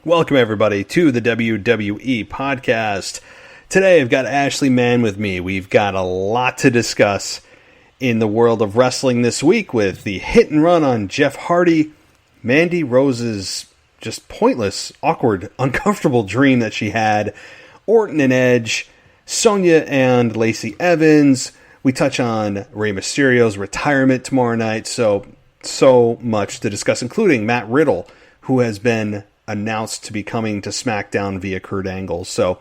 Welcome, everybody, to the WWE podcast. Today, I've got Ashley Mann with me. We've got a lot to discuss in the world of wrestling this week with the hit and run on Jeff Hardy, Mandy Rose's just pointless, awkward, uncomfortable dream that she had, Orton and Edge, Sonya and Lacey Evans. We touch on Rey Mysterio's retirement tomorrow night. So much to discuss, including Matt Riddle, who has been announced to be coming to SmackDown via Kurt Angle. So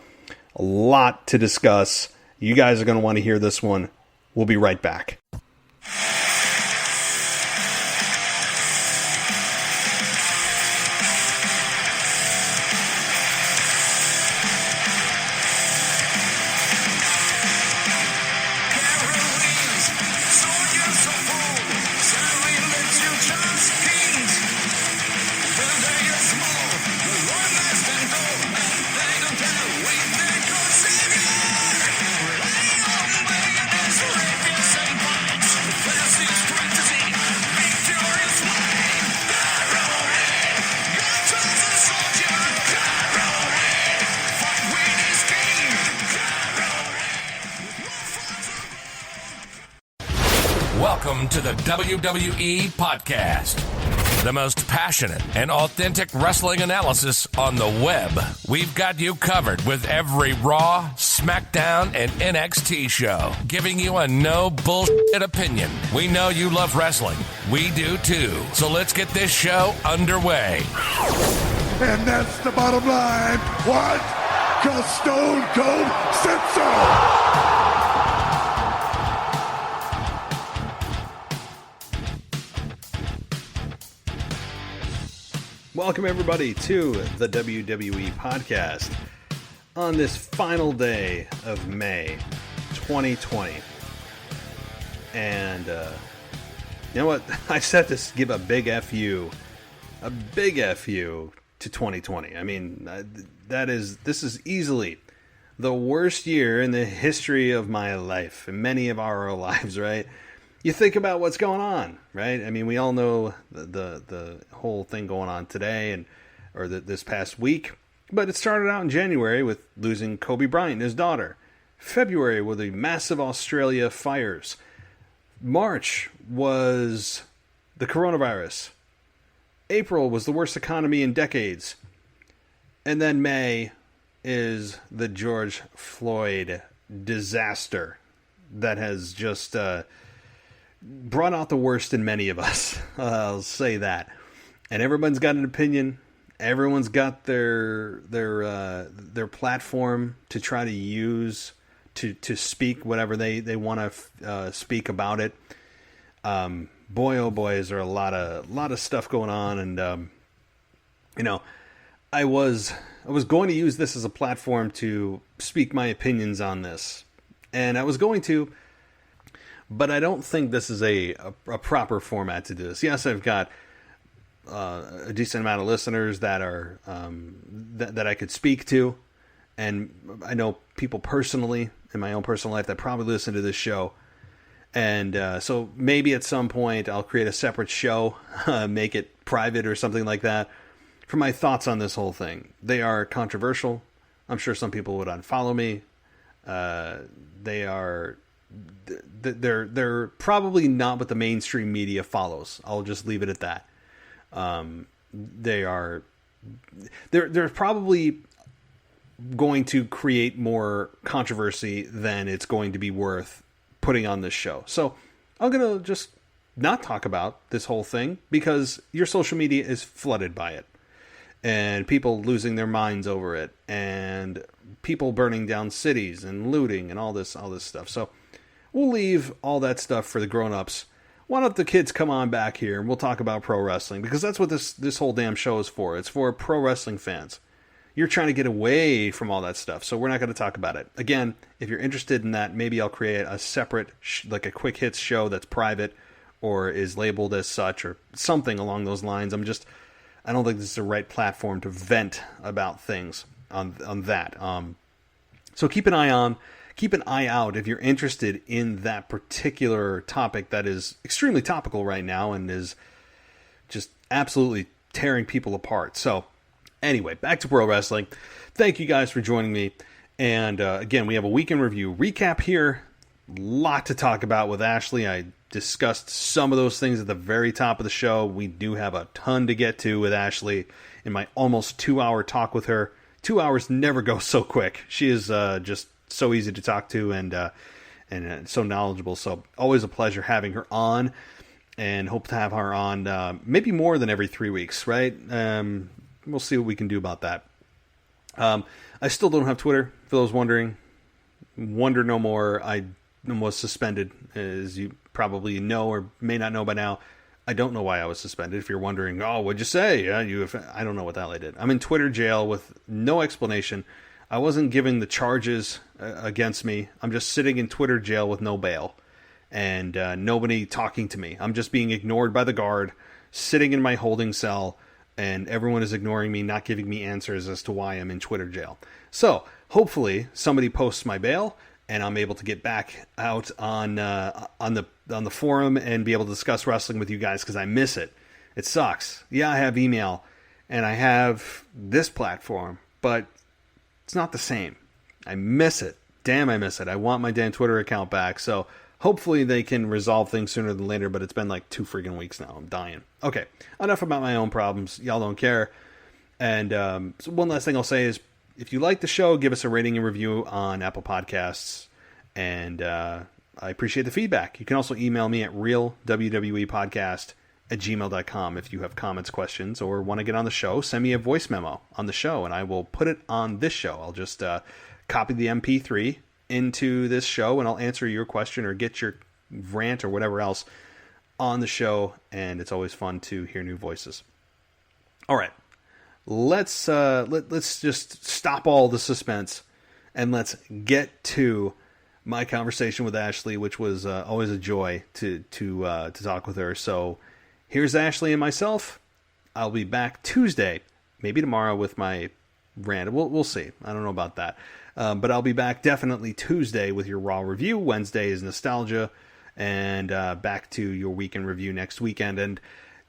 a lot to discuss. You guys are going to want to hear this one. We'll be right back. Welcome to the WWE podcast, the most passionate and authentic wrestling analysis on the web. We've got you covered with every Raw, SmackDown, and NXT show, giving you a no bullshit opinion. We know you love wrestling. We do too. So let's get this show underway. And that's the bottom line. What? 'Cause Stone Cold said so. Welcome, everybody, to the WWE podcast on this final day of May 2020. And, you know what? I said to give a big FU to 2020. I mean, this is easily the worst year in the history of my life, and many of our lives, right? You think about what's going on, right? I mean, we all know the whole thing going on today or this past week, but it started out in January with losing Kobe Bryant, his daughter. February with the massive Australia fires. March was the coronavirus. April was the worst economy in decades. And then May is the George Floyd disaster that has just brought out the worst in many of us. I'll say that. And everyone's got an opinion. Everyone's got their platform to try to use to speak whatever they want to speak about it. Boy, oh boy, is there a lot of stuff going on. And I was going to use this as a platform to speak my opinions on this, and I was going to. But I don't think this is a proper format to do this. Yes, I've got a decent amount of listeners that are that I could speak to, and I know people personally in my own personal life that probably listen to this show. And so maybe at some point I'll create a separate show, make it private or something like that, for my thoughts on this whole thing. They are controversial. I'm sure some people would unfollow me. They're probably not what the mainstream media follows. I'll just leave it at that. They're probably going to create more controversy than it's going to be worth putting on this show. So I'm going to just not talk about this whole thing because your social media is flooded by it, and people losing their minds over it, and people burning down cities and looting and all this stuff. So we'll leave all that stuff for the grown-ups. Why don't the kids come on back here and we'll talk about pro wrestling, because that's what this whole damn show is for. It's for pro wrestling fans. You're trying to get away from all that stuff, so we're not going to talk about it. Again, if you're interested in that, maybe I'll create a separate, like a quick hits show that's private or is labeled as such or something along those lines. I don't think this is the right platform to vent about things on that. So keep an eye out if you're interested in that particular topic that is extremely topical right now and is just absolutely tearing people apart. So Anyway, back to pro wrestling. Thank you guys for joining me. And again, we have a weekend review recap here. Lot to talk about with Ashley. I discussed some of those things at the very top of the show. We do have a ton to get to with Ashley in my almost 2-hour talk with her. 2 hours never go so quick. She is just so easy to talk to and so knowledgeable. So always a pleasure having her on, and hope to have her on maybe more than every 3 weeks, right? We'll see what we can do about that. I still don't have Twitter, for those wondering. Wonder no more. I was suspended, as you probably know or may not know by now. I don't know why I was suspended. If you're wondering, oh, what'd you say? I don't know what the hell I did. I'm in Twitter jail with no explanation. I wasn't given the charges against me. I'm just sitting in Twitter jail with no bail and nobody talking to me. I'm just being ignored by the guard, sitting in my holding cell, and everyone is ignoring me, not giving me answers as to why I'm in Twitter jail. So hopefully somebody posts my bail, and I'm able to get back out on the forum and be able to discuss wrestling with you guys, because I miss it. It sucks. Yeah, I have email and I have this platform, but it's not the same. I miss it. Damn, I miss it. I want my damn Twitter account back. So hopefully they can resolve things sooner than later, but it's been like 2 freaking weeks now. I'm dying. Okay, enough about my own problems. Y'all don't care. And so one last thing I'll say is, if you like the show, give us a rating and review on Apple Podcasts. And I appreciate the feedback. You can also email me at realwwepodcast@gmail.com if you have comments, questions, or want to get on the show. Send me a voice memo on the show, and I will put it on this show. I'll just copy the MP3 into this show, and I'll answer your question or get your rant or whatever else on the show. And it's always fun to hear new voices. All right. Let's just stop all the suspense and let's get to my conversation with Ashley, which was always a joy to talk with her. So here's Ashley and myself. I'll be back Tuesday, maybe tomorrow with my rant. We'll see. I don't know about that, but I'll be back definitely Tuesday with your Raw review. Wednesday is nostalgia, and back to your weekend review next weekend. And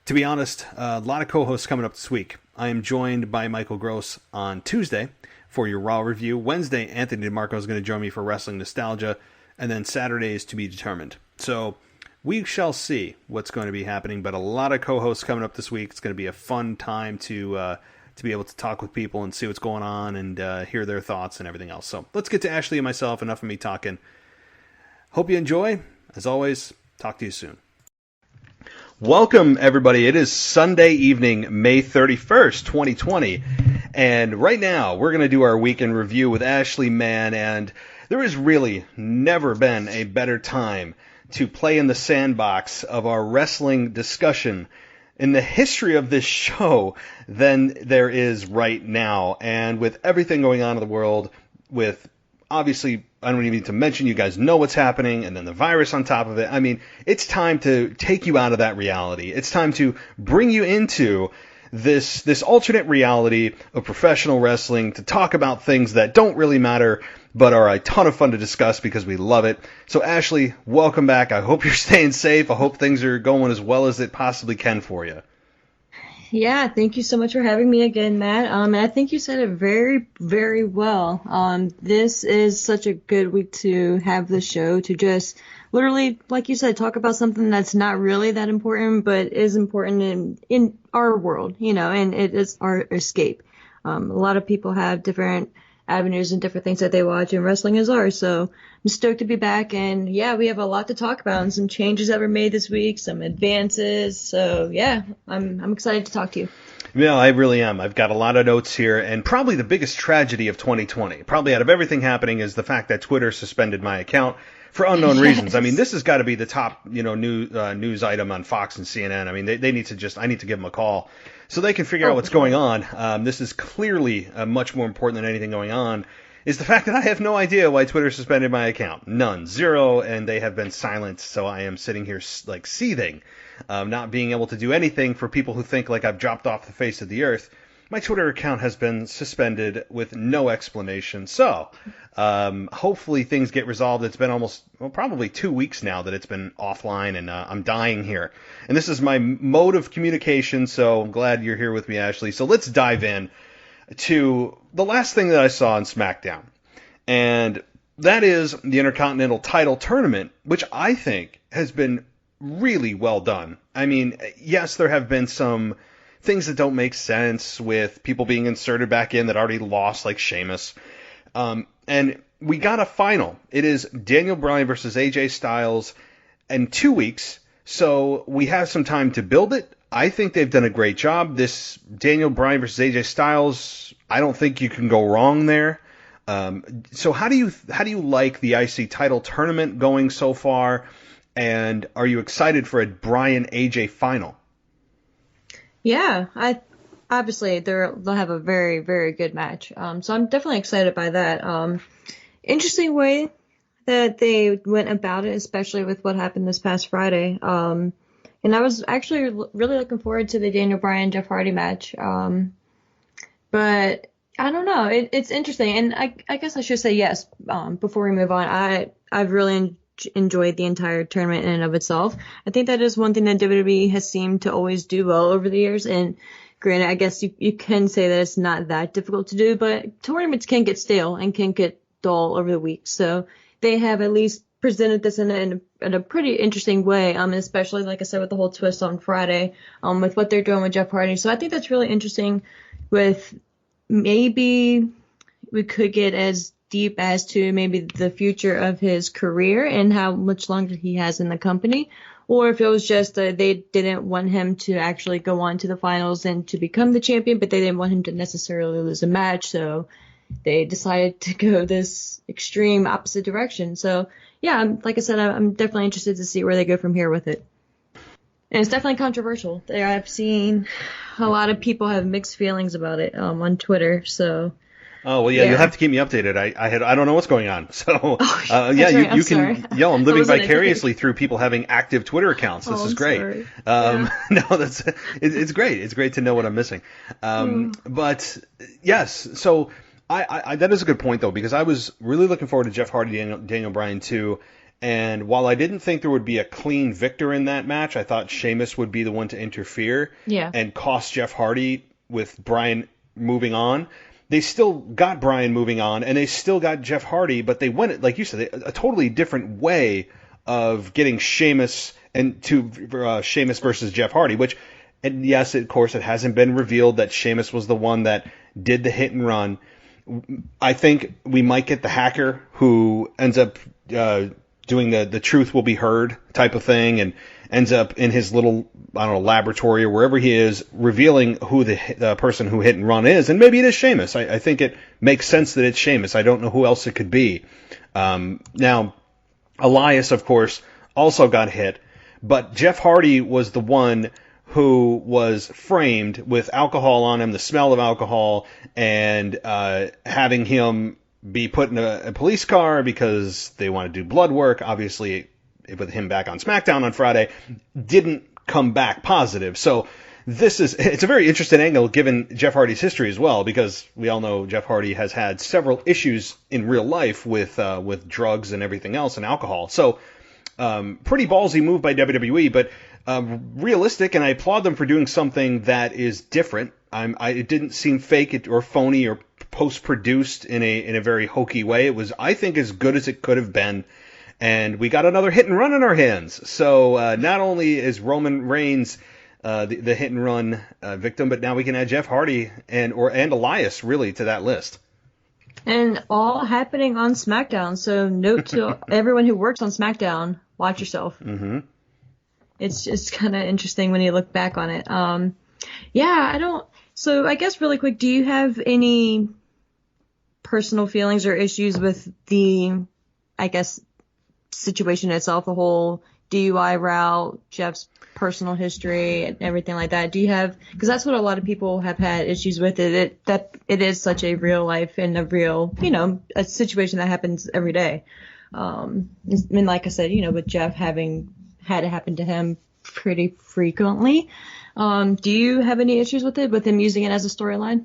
to be honest, a lot of co-hosts coming up this week. I am joined by Michael Gross on Tuesday for your Raw review. Wednesday, Anthony DeMarco is going to join me for Wrestling Nostalgia. And then Saturday is to be determined. So we shall see what's going to be happening. But a lot of co-hosts coming up this week. It's going to be a fun time to be able to talk with people and see what's going on and hear their thoughts and everything else. So let's get to Ashley and myself. Enough of me talking. Hope you enjoy. As always, talk to you soon. Welcome, everybody. It is Sunday evening, May 31st, 2020. And right now, we're going to do our weekend review with Ashley Mann. And there has really never been a better time to play in the sandbox of our wrestling discussion in the history of this show than there is right now. And with everything going on in the world, with obviously, I don't even need to mention, you guys know what's happening, and then the virus on top of it. I mean, it's time to take you out of that reality. It's time to bring you into this alternate reality of professional wrestling, to talk about things that don't really matter, but are a ton of fun to discuss because we love it. So Ashley, welcome back. I hope you're staying safe. I hope things are going as well as it possibly can for you. Yeah, thank you so much for having me again, Matt. I think you said it very, very well. This is such a good week to have the show to just literally, like you said, talk about something that's not really that important, but is important in our world, and it is our escape. A lot of people have different avenues and different things that they watch, and wrestling is ours. So I'm stoked to be back, and yeah, we have a lot to talk about and some changes that were made this week, some advances. So yeah, I'm excited to talk to you. Yeah, I really am. I've got a lot of notes here, and probably the biggest tragedy of 2020, probably out of everything happening, is the fact that Twitter suspended my account for unknown reasons. I mean, this has got to be the top, news item on Fox and CNN. I mean, they need to I need to give them a call so they can figure out what's going on. This is clearly much more important than anything going on, is the fact that I have no idea why Twitter suspended my account. None. Zero. And they have been silent. So I am sitting here like seething, not being able to do anything. For people who think like I've dropped off the face of the earth, my Twitter account has been suspended with no explanation. So hopefully things get resolved. It's been probably 2 weeks now that it's been offline, and I'm dying here. And this is my mode of communication, so I'm glad you're here with me, Ashley. So let's dive in. to the last thing that I saw on SmackDown. And that is the Intercontinental title tournament, which I think has been really well done. I mean, yes, there have been some things that don't make sense with people being inserted back in that already lost, like Sheamus. And we got a final. It is Daniel Bryan versus AJ Styles in 2 weeks, so we have some time to build it. I think they've done a great job. This Daniel Bryan versus AJ Styles, I don't think you can go wrong there. So how do you like the IC title tournament going so far? And are you excited for a Bryan AJ final? Yeah, obviously they'll have a very, very good match. So I'm definitely excited by that. Interesting way that they went about it, especially with what happened this past Friday. And I was actually really looking forward to the Daniel Bryan Jeff Hardy match. But I don't know. It's interesting. And I guess I should say yes before we move on. I've really enjoyed the entire tournament in and of itself. I think that is one thing that WWE has seemed to always do well over the years. And granted, I guess you can say that it's not that difficult to do, but tournaments can get stale and can get dull over the week. So they have at least presented this in a pretty interesting way, especially, like I said, with the whole twist on Friday, with what they're doing with Jeff Hardy. So I think that's really interesting. With maybe we could get as deep as to maybe the future of his career and how much longer he has in the company, or if it was just they didn't want him to actually go on to the finals and to become the champion, but they didn't want him to necessarily lose a match, so they decided to go this extreme opposite direction. So yeah, like I said, I'm definitely interested to see where they go from here with it. And it's definitely controversial. I've seen a lot of people have mixed feelings about it on Twitter. So. Oh well, yeah. You'll have to keep me updated. I don't know what's going on. So yeah, you can. Yo, I'm living vicariously through people having active Twitter accounts. This is great. No, it's great. It's great to know what I'm missing. But yes, so I that is a good point though, because I was really looking forward to Jeff Hardy Daniel Bryan too. And while I didn't think there would be a clean victor in that match, I thought Sheamus would be the one to interfere and cost Jeff Hardy with Bryan moving on. They still got Bryan moving on, and they still got Jeff Hardy, but they went, like you said, a totally different way of getting Sheamus and to Sheamus versus Jeff Hardy, which, and yes, of course, it hasn't been revealed that Sheamus was the one that did the hit and run. I think we might get the hacker who ends up doing the truth will be heard type of thing, and ends up in his little, I don't know, laboratory or wherever he is, revealing who the person who hit and run is. And maybe it is Sheamus. I think it makes sense that it's Sheamus. I don't know who else it could be. Now, Elias, of course, also got hit. But Jeff Hardy was the one who was framed with alcohol on him, the smell of alcohol, and having him be put in a police car because they want to do blood work. Obviously, with him back on SmackDown on Friday, didn't come back positive. So it's a very interesting angle given Jeff Hardy's history as well, because we all know Jeff Hardy has had several issues in real life with drugs and everything else and alcohol. So pretty ballsy move by WWE, but realistic, and I applaud them for doing something that is different. It didn't seem fake or phony or post-produced in a very hokey way. It was, I think, as good as it could have been. And we got another hit and run in our hands. So not only is Roman Reigns the hit and run victim, but now we can add Jeff Hardy and Elias really to that list. And all happening on SmackDown. So note to everyone who works on SmackDown, watch yourself. Mm-hmm. It's just kind of interesting when you look back on it. So I guess really quick, do you have any personal feelings or issues with the, I guess, situation itself, the whole DUI route, Jeff's personal history and everything like that? Do you have, because that's what a lot of people have had issues with it, that it is such a real life and a real, a situation that happens every day. I mean, like I said, with Jeff having had it happen to him pretty frequently. Do you have any issues with it, with him using it as a storyline?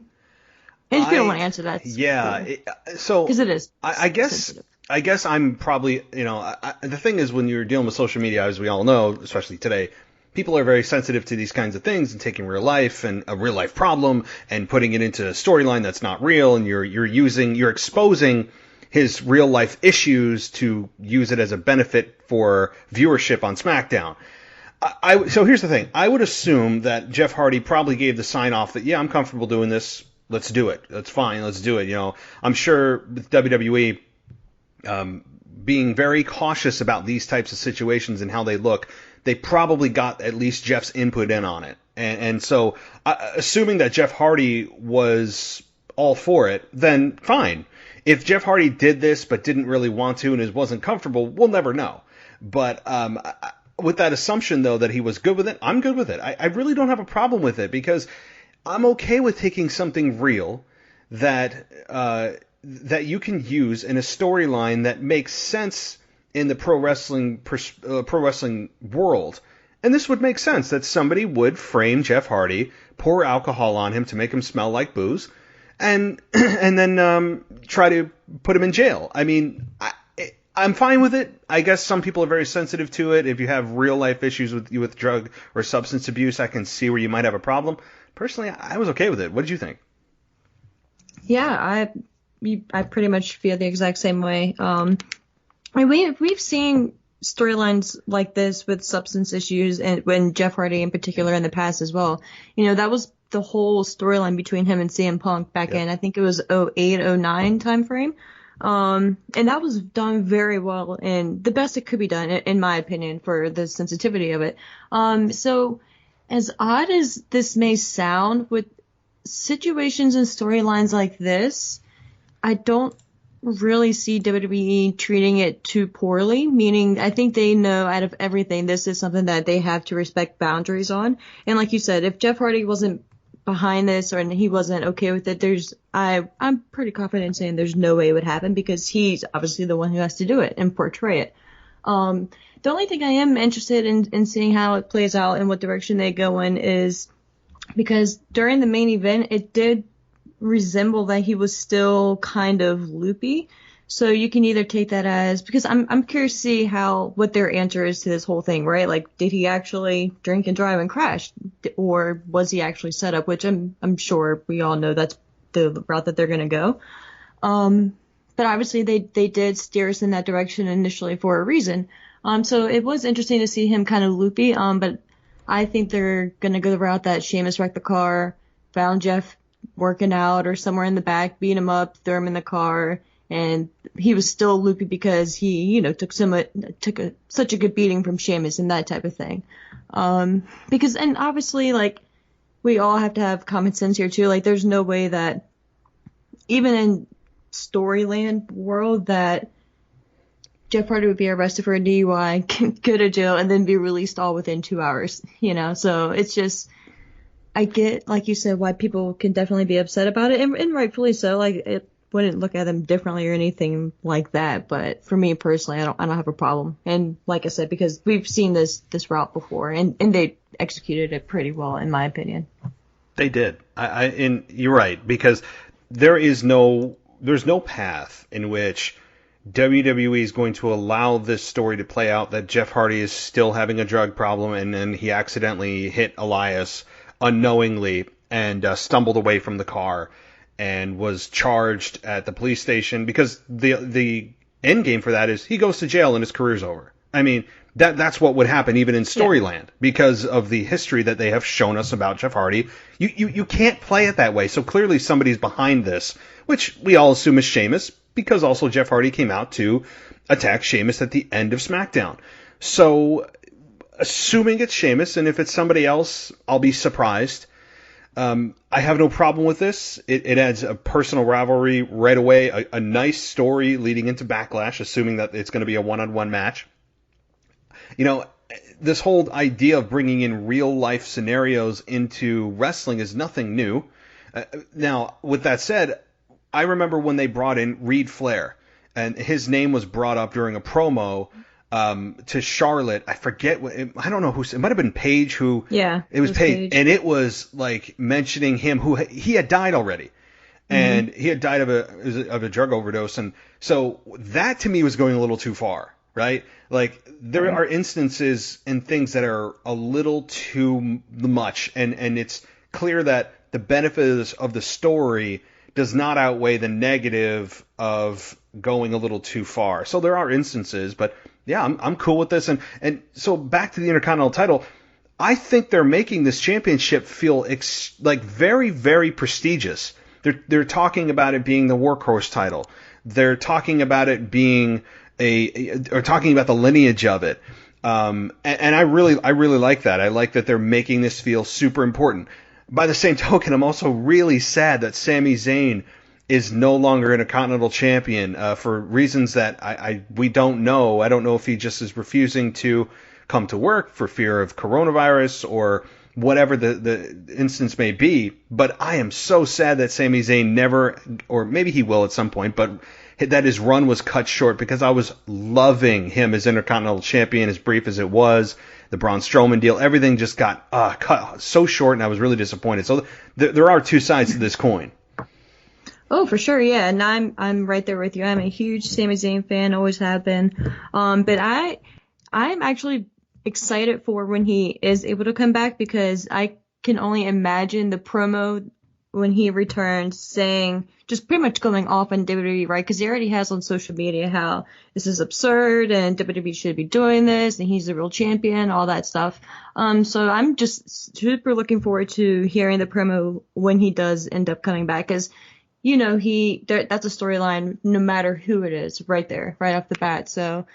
And if you don't want to answer that, because it is. I guess I'm probably, the thing is when you're dealing with social media, as we all know, especially today, people are very sensitive to these kinds of things and taking real life and a real life problem and putting it into a storyline that's not real, and you're exposing his real life issues to use it as a benefit for viewership on SmackDown. So here's the thing. I would assume that Jeff Hardy probably gave the sign off that, yeah, I'm comfortable doing this. Let's do it. That's fine. Let's do it. You know, I'm sure with WWE being very cautious about these types of situations and how they look, they probably got at least Jeff's input in on it. And so assuming that Jeff Hardy was all for it, then fine. If Jeff Hardy did this but didn't really want to and wasn't comfortable, we'll never know. But with that assumption, though, that he was good with it, I'm good with it. I really don't have a problem with it because I'm okay with taking something real that you can use in a storyline that makes sense in the pro wrestling world. And this would make sense that somebody would frame Jeff Hardy, pour alcohol on him to make him smell like booze, and then try to put him in jail. I mean, I'm fine with it. I guess some people are very sensitive to it. If you have real life issues with drug or substance abuse, I can see where you might have a problem. Personally, I was okay with it. What did you think? Yeah, I pretty much feel the exact same way. We've seen storylines like this with substance issues, and when Jeff Hardy in particular in the past as well. You know, that was the whole storyline between him and CM Punk back in, I think it was 08, 09 time frame. And that was done very well and the best it could be done, in my opinion, for the sensitivity of it. So as odd as this may sound, with situations and storylines like this, I don't really see WWE treating it too poorly, meaning I think they know out of everything this is something that they have to respect boundaries on. And like you said, if Jeff Hardy wasn't behind this or he wasn't okay with it, I'm pretty confident in saying there's no way it would happen because he's obviously the one who has to do it and portray it. The only thing I am interested in seeing how it plays out and what direction they go in is because during the main event, it did resemble that he was still kind of loopy. So you can either take that as, because I'm curious to see what their answer is to this whole thing, right? Like, did he actually drink and drive and crash, or was he actually set up? Which I'm sure we all know that's the route that they're going to go. But obviously they did steer us in that direction initially for a reason. So it was interesting to see him kind of loopy. But I think they're going to go the route that Sheamus wrecked the car, found Jeff working out or somewhere in the back, beat him up, threw him in the car. And he was still loopy because he, took such a good beating from Sheamus and that type of thing. And obviously, like, we all have to have common sense here too. Like, there's no way that even in Storyland world that Jeff Hardy would be arrested for a DUI, go to jail, and then be released all within 2 hours. So it's just, I get, like you said, why people can definitely be upset about it, and rightfully so. Like, wouldn't look at them differently or anything like that, but for me personally, I don't have a problem. And like I said, because we've seen this route before, and they executed it pretty well, in my opinion. They did. And you're right, because there's no path in which WWE is going to allow this story to play out that Jeff Hardy is still having a drug problem and then he accidentally hit Elias unknowingly and stumbled away from the car and was charged at the police station, because the end game for that is he goes to jail and his career's over. I mean, that's what would happen even in Storyland, because of the history that they have shown us about Jeff Hardy. You can't play it that way. So clearly somebody's behind this, which we all assume is Sheamus, because also Jeff Hardy came out to attack Sheamus at the end of SmackDown. So assuming it's Sheamus, and if it's somebody else, I'll be surprised. I have no problem with this. It adds a personal rivalry right away, a nice story leading into Backlash, assuming that it's going to be a one-on-one match. This whole idea of bringing in real-life scenarios into wrestling is nothing new. Now, with that said, I remember when they brought in Reed Flair, and his name was brought up during a promo to Charlotte. I forget I don't know who, it might have been Paige who. Yeah, it was Paige, and it was like mentioning him who he had died already, and he had died of a drug overdose, and so that to me was going a little too far. right? Like, there are instances and things that are a little too much, and it's clear that the benefit of the story does not outweigh the negative of going a little too far. So there are instances, but yeah, I'm cool with this. And so back to the Intercontinental title, I think they're making this championship feel like very, very prestigious. They're talking about it being the workhorse title. They're talking about it being or talking about the lineage of it. And I really like that. I like that they're making this feel super important. By the same token, I'm also really sad that Sami Zayn is no longer Intercontinental Champion for reasons that we don't know. I don't know if he just is refusing to come to work for fear of coronavirus or whatever the instance may be. But I am so sad that Sami Zayn never, or maybe he will at some point, but that his run was cut short, because I was loving him as Intercontinental Champion, as brief as it was. The Braun Strowman deal, everything just got cut so short, and I was really disappointed. So there are two sides to this coin. Oh, for sure, yeah, and I'm right there with you. I'm a huge Sami Zayn fan, always have been. But I'm actually excited for when he is able to come back, because I can only imagine the promo when he returns saying, just pretty much going off on WWE, right? Because he already has on social media how this is absurd and WWE should be doing this and he's the real champion, all that stuff. So I'm just super looking forward to hearing the promo when he does end up coming back, because that's a storyline no matter who it is, right there, right off the bat. So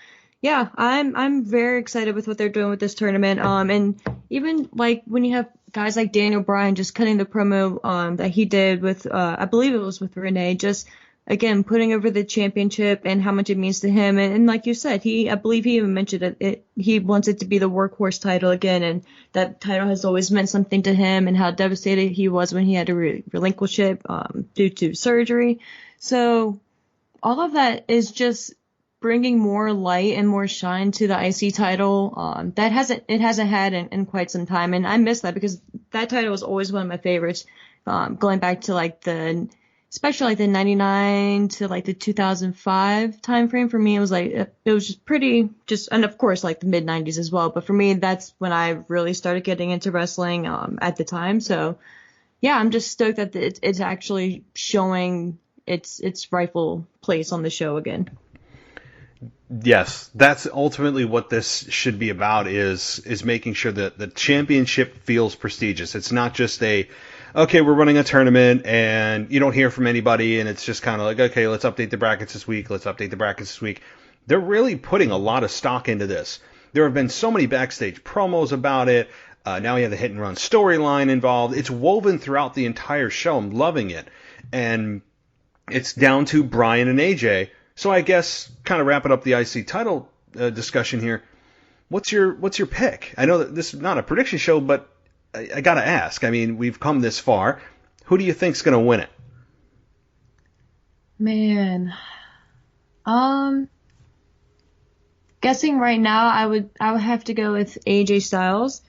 yeah, I'm very excited with what they're doing with this tournament. And even like when you have guys like Daniel Bryan just cutting the promo that he did with I believe it was with Renee, just again putting over the championship and how much it means to him. And like you said, I believe he even mentioned he wants it to be the workhorse title again, and that title has always meant something to him, and how devastated he was when he had to relinquish it due to surgery. So all of that is just bringing more light and more shine to the IC title that it hasn't had in quite some time, and I miss that, because that title was always one of my favorites, going back to especially the 99 to the 2005 time frame. For me, it was it was just pretty, and of course the mid 90s as well, but for me that's when I really started getting into wrestling at the time. So yeah, I'm just stoked that it's actually showing its rightful place on the show again. Yes, that's ultimately what this should be about, is making sure that the championship feels prestigious. It's not just okay, we're running a tournament and you don't hear from anybody and it's just kind of okay, let's update the brackets this week. They're really putting a lot of stock into this. There have been so many backstage promos about it. Now we have the hit and run storyline involved. It's woven throughout the entire show. I'm loving it. And it's down to Bryan and AJ. So I guess, kind of wrapping up the IC title discussion here, what's your pick? I know that this is not a prediction show, but I got to ask. I mean, we've come this far. Who do you think's going to win it? Man, guessing right now, I would have to go with AJ Styles.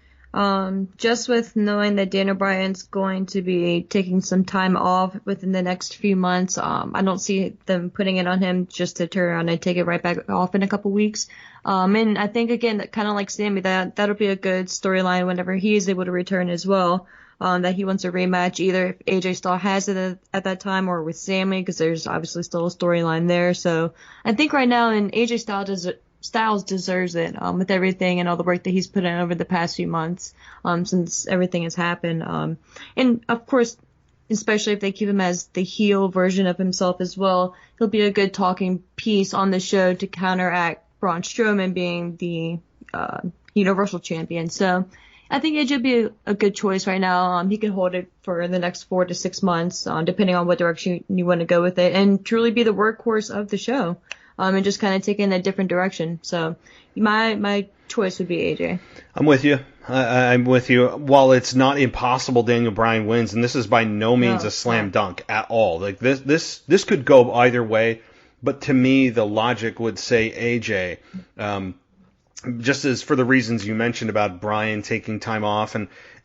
Just with knowing that Daniel Bryan's going to be taking some time off within the next few months, I don't see them putting it on him just to turn around and take it right back off in a couple weeks. And I think, again, that kind of like Sami, that'll be a good storyline whenever he is able to return as well, that he wants a rematch, either if AJ Styles has it at that time or with Sami, because there's obviously still a storyline there. So I think right now, and AJ Styles deserves it with everything and all the work that he's put in over the past few months since everything has happened. And of course, especially if they keep him as the heel version of himself as well, he'll be a good talking piece on the show to counteract Braun Strowman being the Universal Champion. So I think AJ would be a good choice right now. He can hold it for the next 4 to 6 months, depending on what direction you want to go with it, and truly be the workhorse of the show. And just kind of take in a different direction. So my choice would be AJ. I'm with you. I'm with you. While it's not impossible Daniel Bryan wins, and this is by no means a slam dunk at all. Like this could go either way, but to me the logic would say AJ. Just as for the reasons you mentioned about Bryan taking time off,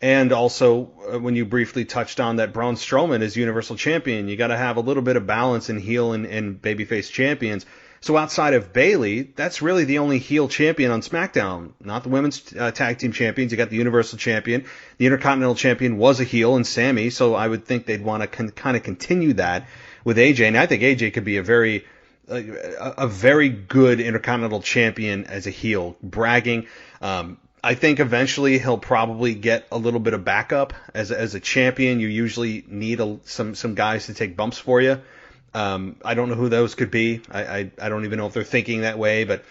and also when you briefly touched on that Braun Strowman is Universal Champion, you got to have a little bit of balance in heel and babyface champions. So outside of Bayley, that's really the only heel champion on SmackDown. Not the women's tag team champions. You got the Universal Champion. The Intercontinental Champion was a heel in Sammy, so I would think they'd want to kind of continue that with AJ. And I think AJ could be a very good Intercontinental Champion as a heel, bragging. I think eventually he'll probably get a little bit of backup as a champion. You usually need some guys to take bumps for you. I don't know who those could be. I don't even know if they're thinking that way, but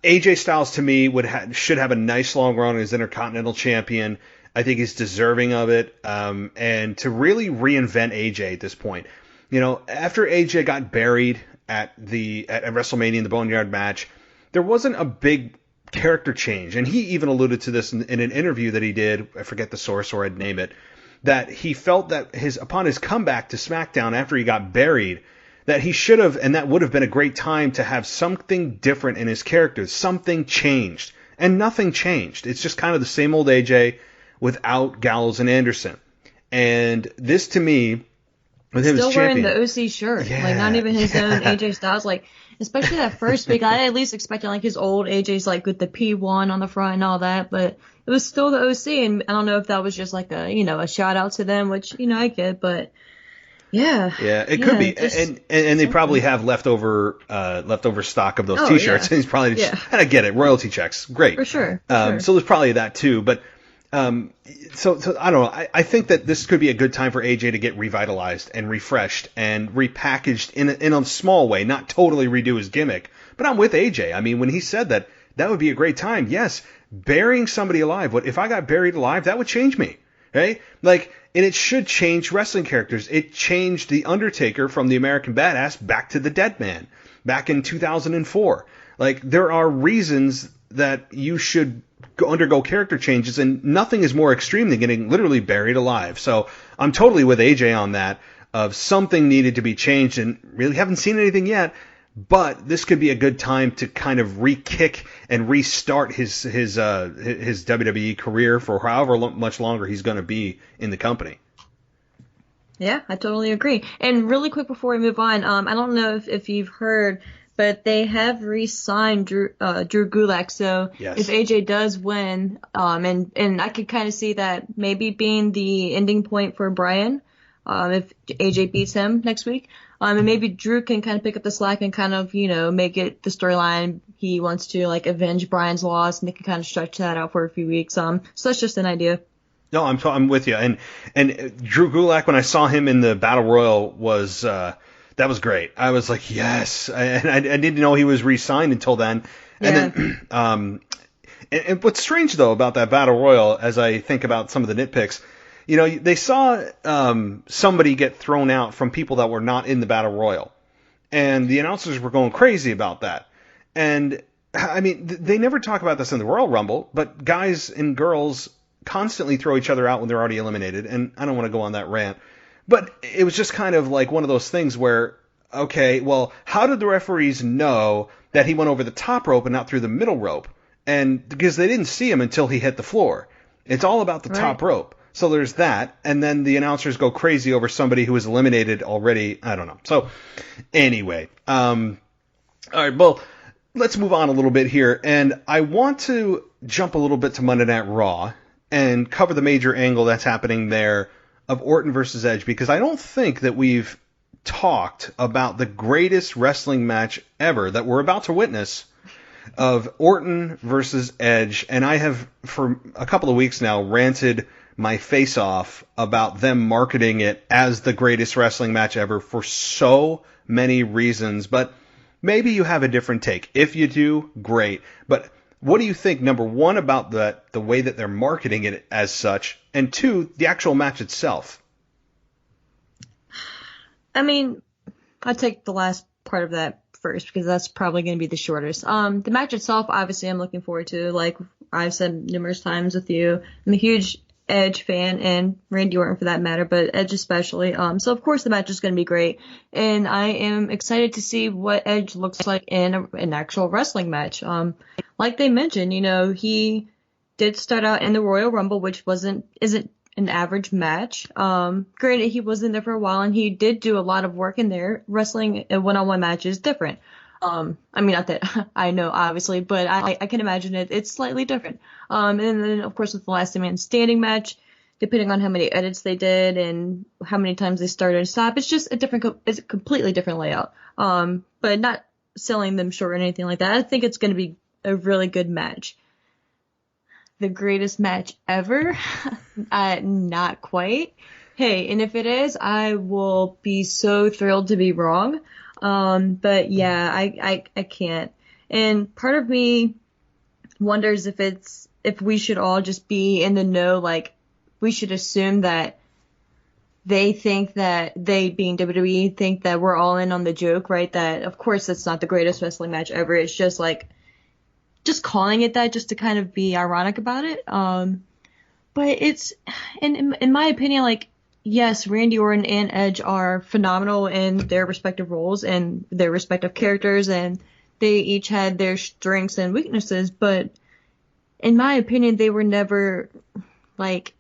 AJ Styles to me should have a nice long run as Intercontinental Champion. I think he's deserving of it. And to really reinvent AJ at this point, after AJ got buried at WrestleMania in the Boneyard match, there wasn't a big character change. And he even alluded to this in an interview that he did. I forget the source, or I'd name it. That he felt that upon his comeback to SmackDown after he got buried, that he should have, and that would have been a great time to have something different in his character. Something changed. And nothing changed. It's just kind of the same old AJ without Gallows and Anderson. And this, to me, with him as still champion, wearing the OC shirt. Yeah. Like, not even his own AJ Styles. Like, especially that first week, I at least expected, like, his old AJ's, like, with the P1 on the front and all that. But it was still the OC, and I don't know if that was just like a shout out to them, which I get, but yeah, it could be, and they probably have leftover stock of those T-shirts, and he's probably just, and I get it, royalty checks, great for sure. So there's probably that too, but so I don't know. I think that this could be a good time for AJ to get revitalized and refreshed and repackaged in a small way, not totally redo his gimmick. But I'm with AJ. I mean, when he said that would be a great time. Yes. Burying somebody alive. If I got buried alive, that would change me. Right? Like, and it should change wrestling characters. It changed The Undertaker from the American Badass back to the Dead Man back in 2004. Like, there are reasons that you should undergo character changes, and nothing is more extreme than getting literally buried alive. So I'm totally with AJ on that. Of something needed to be changed, and really haven't seen anything yet. But this could be a good time to kind of re-kick and restart his WWE career for however much longer he's going to be in the company. Yeah, I totally agree. And really quick before we move on, I don't know if you've heard, but they have re-signed Drew Gulak. So yes. If AJ does win, and I could kind of see that maybe being the ending point for Bryan, if AJ beats him next week. And maybe Drew can kind of pick up the slack and kind of, make it the storyline he wants to, like, avenge Bryan's loss, and they can kind of stretch that out for a few weeks. So that's just an idea. No, I'm with you. And Drew Gulak, when I saw him in the Battle Royal, was that was great. I was like, yes. And I didn't know he was re-signed until then. And then, and what's strange though about that Battle Royal, as I think about some of the nitpicks. They saw somebody get thrown out from people that were not in the Battle Royal. And the announcers were going crazy about that. And, I mean, they never talk about this in the Royal Rumble, but guys and girls constantly throw each other out when they're already eliminated. And I don't want to go on that rant. But it was just kind of like one of those things where, okay, well, how did the referees know that he went over the top rope and not through the middle rope? And because they didn't see him until he hit the floor. It's all about the top rope. So there's that, and then the announcers go crazy over somebody who was eliminated already. I don't know. So anyway, all right, well, let's move on a little bit here, and I want to jump a little bit to Monday Night Raw and cover the major angle that's happening there of Orton versus Edge, because I don't think that we've talked about the greatest wrestling match ever that we're about to witness of Orton versus Edge, and I have, for a couple of weeks now, ranted my face off about them marketing it as the greatest wrestling match ever for so many reasons. But maybe you have a different take. If you do, great. But what do you think, number one, about the way that they're marketing it as such, and two, the actual match itself? I mean, I'll take the last part of that first, because that's probably going to be the shortest. The match itself, obviously, I'm looking forward to. Like I've said numerous times with you, I'm a huge Edge fan, and Randy Orton for that matter, but Edge especially. So of course the match is going to be great, and I am excited to see what Edge looks like in an actual wrestling match. Like they mentioned, he did start out in the Royal Rumble, which isn't an average match. Granted, he was in there for a while, and he did do a lot of work in there. Wrestling a one-on-one match is different. I mean, not that I know, obviously, but I can imagine it's slightly different. And then, of course, with the last man standing match, depending on how many edits they did and how many times they started and stopped, it's a completely different layout. But not selling them short or anything like that. I think it's going to be a really good match. The greatest match ever? Not quite. Hey, and if it is, I will be so thrilled to be wrong. But yeah, I can't. And part of me wonders if we should all just be in the know, like, we should assume that they think that they, being WWE, think that we're all in on the joke, right? That, of course, that's not the greatest wrestling match ever. It's just like, just calling it that just to kind of be ironic about it. But it's, in my opinion, like, yes, Randy Orton and Edge are phenomenal in their respective roles and their respective characters, and they each had their strengths and weaknesses, but in my opinion, they were never, like,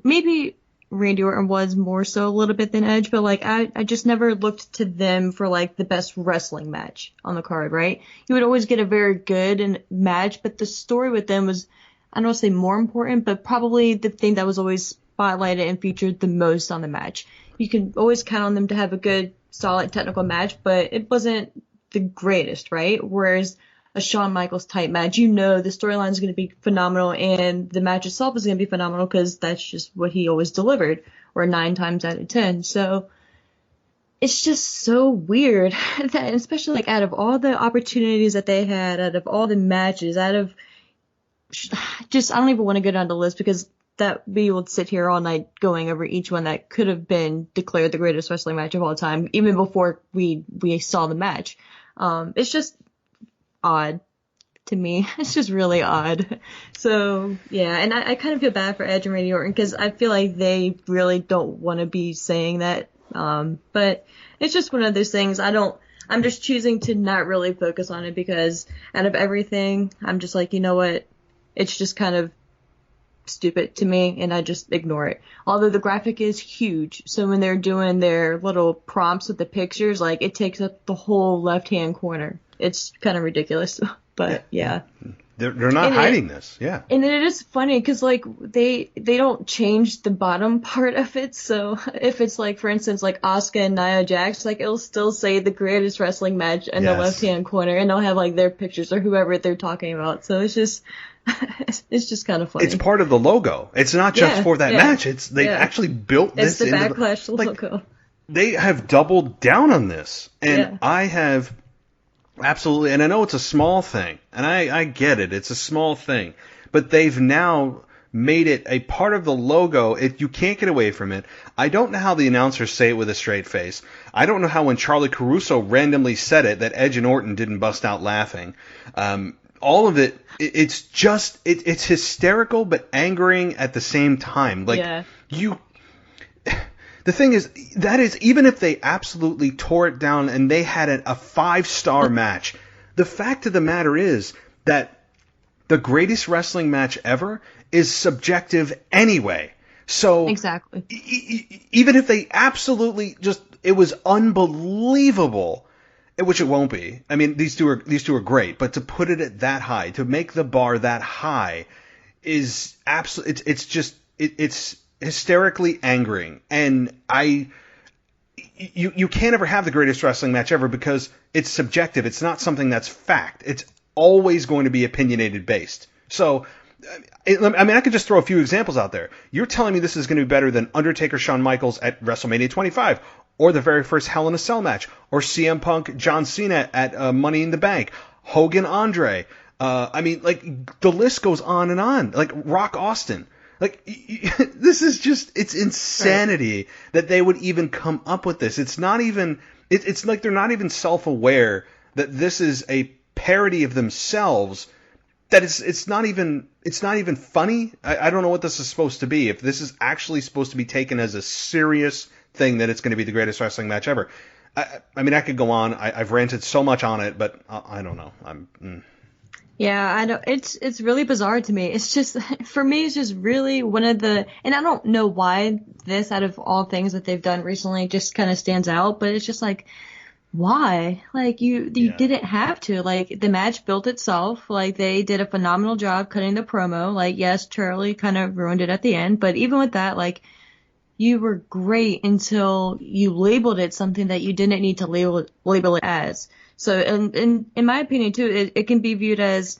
maybe Randy Orton was more so a little bit than Edge, but, like, I just never looked to them for, like, the best wrestling match on the card, right? You would always get a very good match, but the story with them was, I don't want to say more important, but probably the thing that was always spotlighted and featured the most on the match. You can always count on them to have a good, solid technical match, but it wasn't the greatest, right? Whereas a Shawn Michaels type match, the storyline is going to be phenomenal and the match itself is going to be phenomenal because that's just what he always delivered, or 9 times out of 10. So it's just so weird that, especially like out of all the opportunities that they had, out of all the matches, I don't even want to go down the list because that we would sit here all night going over each one that could have been declared the greatest wrestling match of all time, even before we saw the match. It's just odd to me. It's just really odd. So, yeah, and I kind of feel bad for Edge and Randy Orton because I feel like they really don't want to be saying that. But it's just one of those things. I'm just choosing to not really focus on it because out of everything, I'm just like, you know what? It's just kind of stupid to me, and I just ignore it. Although the graphic is huge, so when they're doing their little prompts with the pictures, like, it takes up the whole left-hand corner. It's kind of ridiculous, but yeah. They're not hiding this, yeah. And it is funny because, like, they don't change the bottom part of it, so if it's, like, for instance, like, Asuka and Nia Jax, like, it'll still say the greatest wrestling match in the left-hand corner, and they'll have, like, their pictures or whoever they're talking about, so it's just kind of funny. It's part of the logo. It's not just for that match. They actually built this into the Backlash logo. They have doubled down on this, and I have absolutely, and I know it's a small thing, and I get it. It's a small thing, but they've now made it a part of the logo. You can't get away from it. I don't know how the announcers say it with a straight face. I don't know how when Charlie Caruso randomly said it that Edge and Orton didn't bust out laughing. All of it, it's just, it's hysterical but angering at the same time. Like, the thing is, that is, even if they absolutely tore it down and they had a 5-star match, the fact of the matter is that the greatest wrestling match ever is subjective anyway. So, exactly. Even if they absolutely it was unbelievable, which it won't be. I mean, these two are great, but to put it at that high, to make the bar that high, is absolutely. It's hysterically angering, and you can't ever have the greatest wrestling match ever because it's subjective. It's not something that's fact. It's always going to be opinionated based. So, I could just throw a few examples out there. You're telling me this is going to be better than Undertaker Shawn Michaels at WrestleMania 25, or the very first Hell in a Cell match, or CM Punk John Cena at Money in the Bank, Hogan Andre. The list goes on and on. Like Rock Austin. Like, this is just, it's insanity that they would even come up with this. It's not even, it's like they're not even self-aware that this is a parody of themselves, that it's not even funny. I don't know what this is supposed to be. If this is actually supposed to be taken as a serious thing that it's going to be the greatest wrestling match ever. I could go on. I've ranted so much on it, but I don't know. Yeah, I know. It's really bizarre to me. It's just, for me, it's just really one of the, and I don't know why this, out of all things that they've done recently, just kind of stands out, but it's just like, why? Like, you didn't have to. Like, the match built itself. Like, they did a phenomenal job cutting the promo. Like, yes, Charlie kind of ruined it at the end, but even with that, like, you were great until you labeled it something that you didn't need to label it as. So, and in my opinion too, it can be viewed as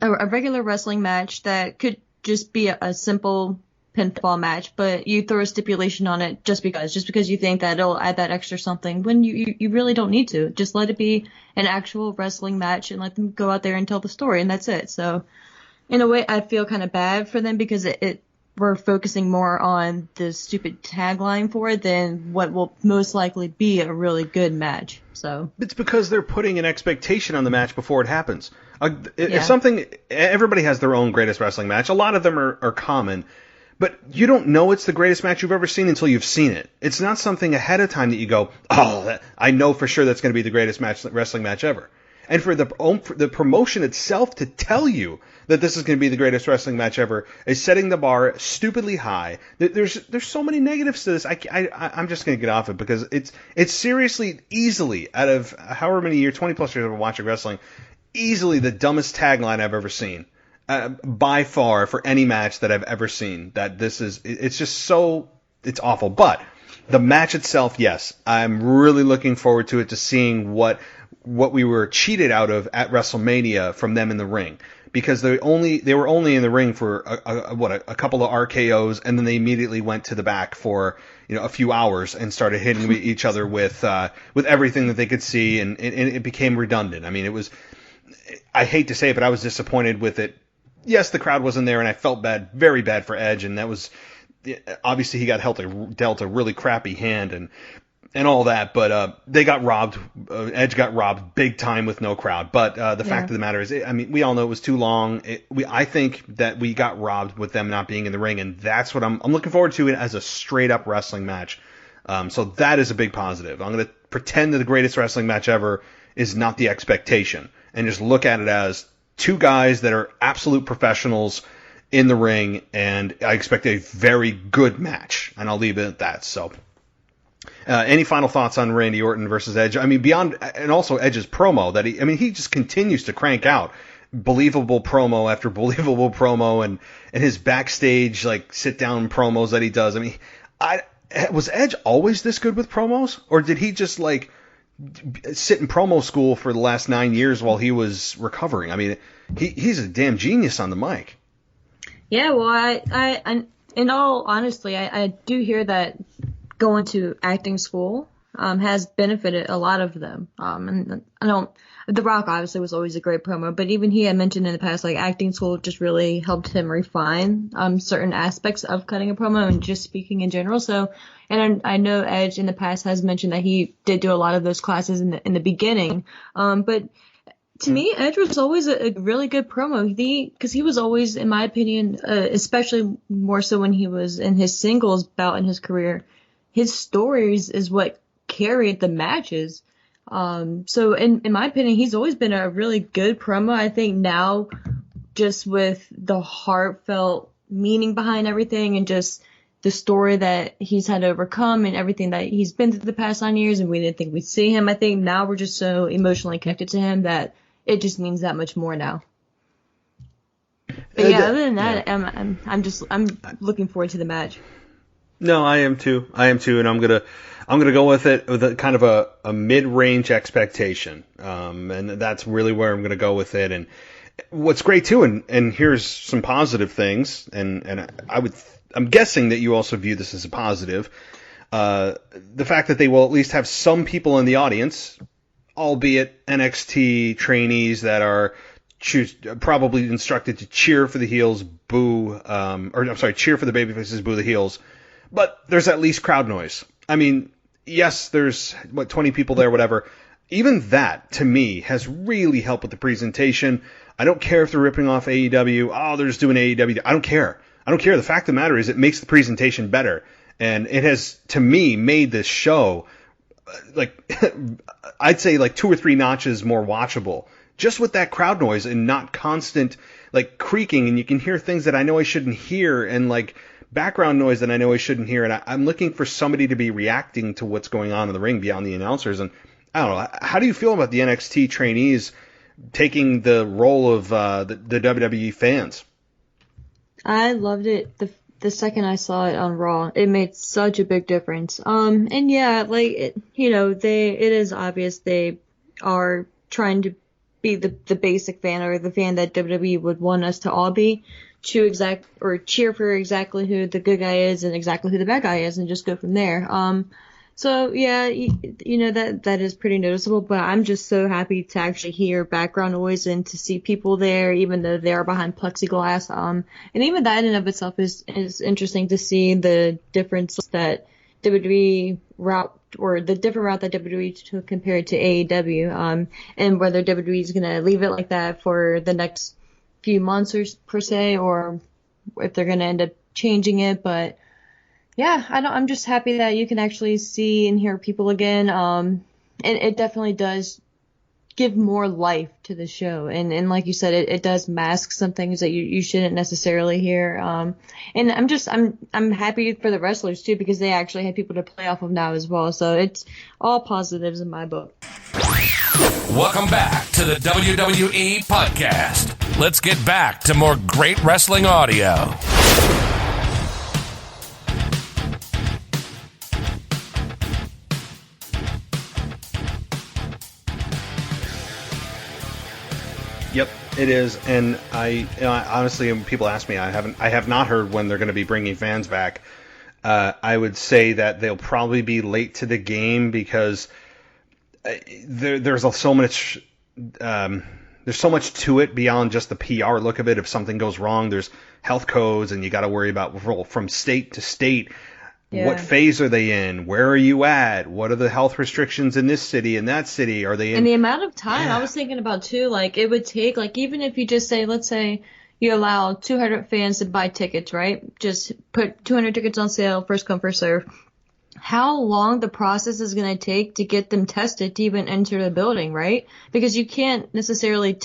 a regular wrestling match that could just be a simple pinfall match, but you throw a stipulation on it just because you think that it'll add that extra something when you really don't need to. Just let it be an actual wrestling match and let them go out there and tell the story, and that's it. So in a way, I feel kind of bad for them because we're focusing more on the stupid tagline for it than what will most likely be a really good match. So it's because they're putting an expectation on the match before it happens. If something, everybody has their own greatest wrestling match. A lot of them are common, but you don't know it's the greatest match you've ever seen until you've seen it. It's not something ahead of time that you go, I know for sure that's going to be the greatest wrestling match ever. And for the promotion itself to tell you that this is going to be the greatest wrestling match ever is setting the bar stupidly high. There's so many negatives to this. I'm just going to get off it because it's seriously easily out of however many years, 20 plus years of watching wrestling, easily the dumbest tagline I've ever seen. By far for any match that I've ever seen. It's just so, it's awful. But the match itself, yes, I'm really looking forward to it, to seeing what we were cheated out of at WrestleMania from them in the ring, because they were only in the ring for a couple of RKOs, and then they immediately went to the back for a few hours and started hitting each other with everything that they could see, and it became redundant. I mean, I hate to say it, but I was disappointed with it. Yes, the crowd wasn't there, and I felt bad, very bad for Edge, and that was obviously he got dealt a really crappy hand and all that, but they got robbed. Edge got robbed big time with no crowd. But the fact of the matter is, we all know it was too long. I think that we got robbed with them not being in the ring, and that's what I'm looking forward to it as a straight up wrestling match. So that is a big positive. I'm going to pretend that the greatest wrestling match ever is not the expectation, and just look at it as two guys that are absolute professionals in the ring, and I expect a very good match, and I'll leave it at that. So, any final thoughts on Randy Orton versus Edge? I mean, beyond, and also Edge's promo that he just continues to crank out believable promo after believable promo, and his backstage sit down promos that he does. I mean, was Edge always this good with promos, or did he just sit in promo school for the last 9 years while he was recovering? I mean, he's a damn genius on the mic. Yeah, well, I in all honesty, I do hear that going to acting school has benefited a lot of them. And The Rock obviously was always a great promo, but even he had mentioned in the past, acting school just really helped him refine certain aspects of cutting a promo and just speaking in general. So, and I know Edge in the past has mentioned that he did do a lot of those classes in the beginning. But to me, Edge was always a really good promo. Because he was always, in my opinion, especially more so when he was in his singles bout in his career, his stories is what carried the matches. So in my opinion, he's always been a really good promo. I think now, just with the heartfelt meaning behind everything and just the story that he's had to overcome and everything that he's been through the past 9 years, and we didn't think we'd see him, I think now we're just so emotionally connected to him that it just means that much more now. But other than that, I'm looking forward to the match. No, I am too, and I'm gonna go with it with a kind of a mid-range expectation, and that's really where I'm gonna go with it. And what's great too, and here's some positive things, and I'm guessing that you also view this as a positive. The fact that they will at least have some people in the audience, albeit NXT trainees that are probably instructed to cheer for the heels, cheer for the babyfaces, boo the heels. But there's at least crowd noise. I mean, yes, there's 20 people there, whatever. Even that, to me, has really helped with the presentation. I don't care if they're ripping off AEW. Oh, they're just doing AEW. I don't care. The fact of the matter is it makes the presentation better. And it has, to me, made this show, I'd say 2 or 3 notches more watchable. Just with that crowd noise and not constant, creaking. And you can hear things that I know I shouldn't hear, and background noise that I know I shouldn't hear, and I'm looking for somebody to be reacting to what's going on in the ring beyond the announcers, and I don't know. How do you feel about the NXT trainees taking the role of the WWE fans? I loved it the second I saw it on Raw. It made such a big difference. And yeah, like it, it is obvious they are trying to be the basic fan, or the fan that WWE would want us to all be, cheer for exactly who the good guy is and exactly who the bad guy is, and just go from there. So yeah, that is pretty noticeable, but I'm just so happy to actually hear background noise and to see people there, even though they are behind plexiglass. And even that in and of itself is interesting to see the difference that WWE route, or the different route that WWE took compared to AEW, and whether WWE is going to leave it like that for the next few months or per se, or if they're going to end up changing it. But yeah, I'm just happy that you can actually see and hear people again. And it definitely does give more life to the show. And like you said, it does mask some things that you shouldn't necessarily hear. And I'm happy for the wrestlers too, because they actually have people to play off of now as well. So it's all positives in my book. Welcome back to the WWE podcast. Let's get back to more great wrestling audio. Yep, it is, and I honestly, when people ask me, I have not heard when they're going to be bringing fans back. I would say that they'll probably be late to the game, because there's so much to it beyond just the PR look of it. If something goes wrong, there's health codes, and you got to worry about from state to state. Yeah. What phase are they in? Where are you at? What are the health restrictions in this city and that city? Are they in? And the amount of time I was thinking about too, like it would take, like even if you just say, let's say you allow 200 fans to buy tickets, right? Just put 200 tickets on sale, first come, first serve. How long the process is going to take to get them tested to even enter the building, right? Because you can't necessarily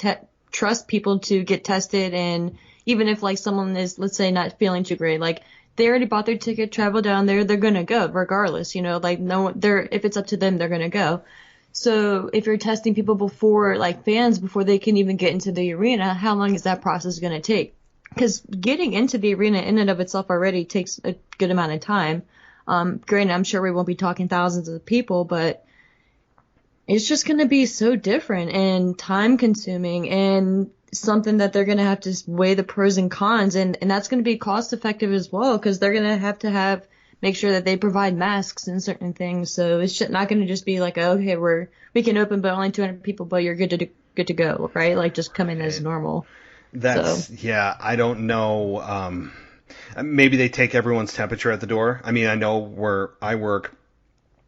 trust people to get tested, and even if like someone is, let's say, not feeling too great, like they already bought their ticket, travel down there, they're going to go regardless, like if it's up to them, they're going to go. So if you're testing people before, like fans, before they can even get into the arena, how long is that process going to take? Because getting into the arena in and of itself already takes a good amount of time. Granted, I'm sure we won't be talking thousands of people, but it's just going to be so different and time consuming, and something that they're going to have to weigh the pros and cons, and that's going to be cost effective as well, because they're going to make sure that they provide masks and certain things. So it's just not going to just be like, okay, we can open but only 200 people, but you're good to go, right? Like just come in as normal. Yeah, I don't know. Maybe they take everyone's temperature at the door. I mean, I know where I work,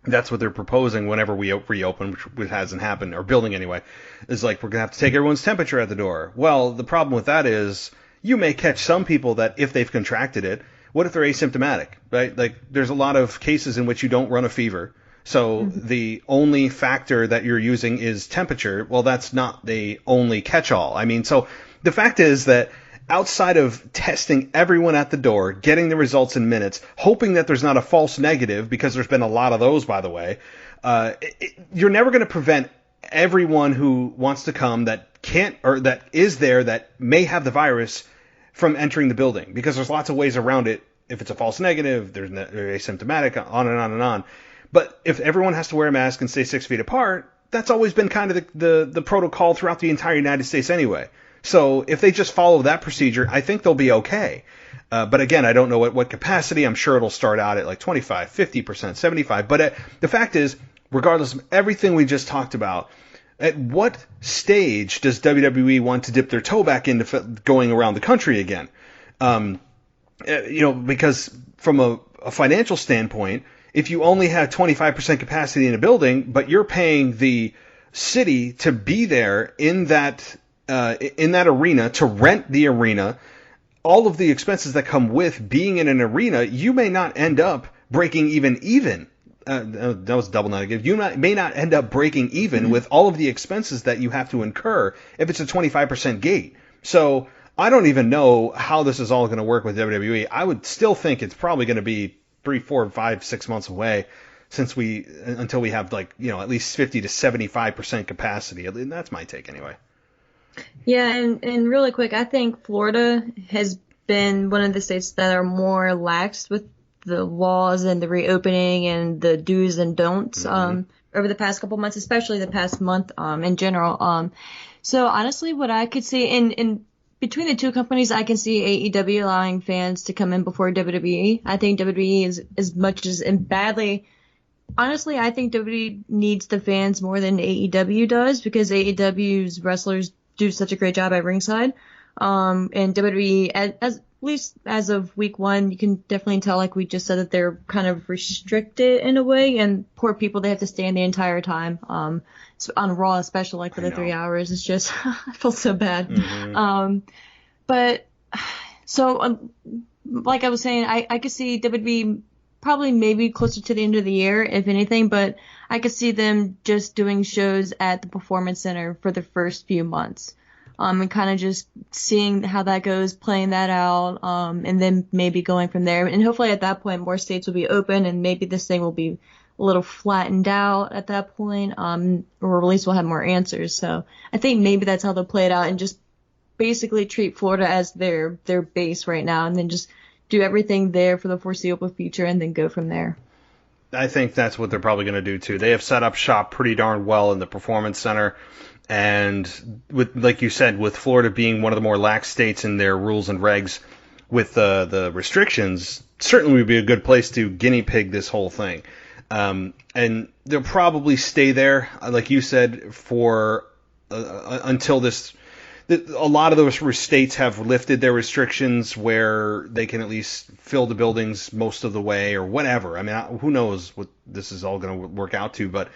that's what they're proposing whenever we reopen, which hasn't happened, or building anyway, is like, we're going to have to take everyone's temperature at the door. Well, the problem with that is you may catch some people that if they've contracted it, what if they're asymptomatic, right? Like there's a lot of cases in which you don't run a fever. So the only factor that you're using is temperature. Well, that's not the only catch-all. I mean, so the fact is that outside of testing everyone at the door, getting the results in minutes, hoping that there's not a false negative, because there's been a lot of those, by the way, you're never going to prevent everyone who wants to come that can't, or that is there that may have the virus, from entering the building, because there's lots of ways around it. If it's a false negative, they're asymptomatic, on and on and on. But if everyone has to wear a mask and stay 6 feet apart, that's always been kind of the protocol throughout the entire United States anyway. So if they just follow that procedure, I think they'll be okay. But again, I don't know what capacity. I'm sure it'll start out at like 25, 50%, 75%. But the fact is, regardless of everything we just talked about, at what stage does WWE want to dip their toe back into going around the country again? Because from a financial standpoint, if you only have 25% capacity in a building, but you're paying the city to be there in that arena, to rent the arena, all of the expenses that come with being in an arena, you may not end up breaking even. That was double negative. You may not end up breaking even with all of the expenses that you have to incur if it's a 25% gate. So I don't even know how this is all going to work with WWE. I would still think it's probably going to be 3, 4, 5, 6 months away. until we have at least 50 to 75% capacity. That's my take anyway. Yeah, and really quick, I think Florida has been one of the states that are more lax with the laws and the reopening and the do's and don'ts over the past couple months, especially the past month in general. So honestly, what I could see in between the two companies, I can see AEW allowing fans to come in before WWE. I think WWE is as much as and badly. Honestly, I think WWE needs the fans more than AEW does because AEW's wrestlers do such a great job at ringside. And WWE, at least as of week 1, you can definitely tell, like we just said, that they're kind of restricted in a way. And poor people, they have to stand the entire time. So on Raw, especially like for the 3 hours, it's just I feel so bad. But so like I was saying, I could see WWE probably maybe closer to the end of the year, if anything, but I could see them just doing shows at the Performance Center for the first few months, and kind of just seeing how that goes, playing that out, and then maybe going from there. And hopefully at that point, more states will be open, and maybe this thing will be a little flattened out at that point, or at least we'll have more answers. So I think maybe that's how they'll play it out, and just basically treat Florida as their base right now, and then just do everything there for the foreseeable future and then go from there. I think that's what they're probably going to do too. They have set up shop pretty darn well in the Performance Center, and with, like you said, with Florida being one of the more lax states in their rules and regs with the restrictions, certainly would be a good place to guinea pig this whole thing. And they'll probably stay there, like you said, for until this. A lot of those states have lifted their restrictions where they can at least fill the buildings most of the way or whatever. I mean, who knows what this is all going to work out to, but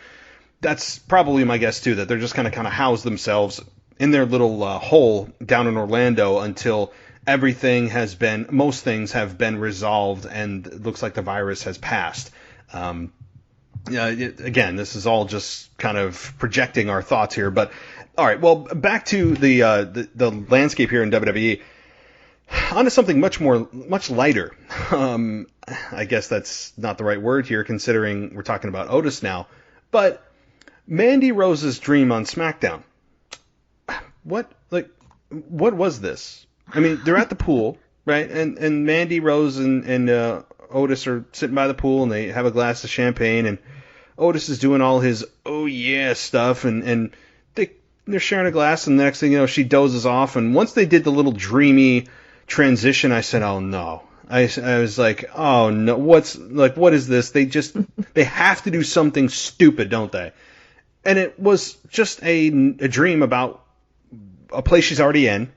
that's probably my guess too, that they're just going to kind of house themselves in their little hole down in Orlando until most things have been resolved and it looks like the virus has passed. Again, this is all just kind of projecting our thoughts here, but all right. Well, back to the landscape here in WWE. On to something much lighter. I guess that's not the right word here, considering we're talking about Otis now. But Mandy Rose's dream on SmackDown. What was this? I mean, they're at the pool, right? And Mandy Rose and Otis are sitting by the pool, and they have a glass of champagne, and Otis is doing all his oh yeah stuff, and they're sharing a glass, and the next thing you know, she dozes off. And once they did the little dreamy transition, I said, "Oh no!" I was like, "Oh no! What is this?" They have to do something stupid, don't they? And it was just a dream about a place she's already in,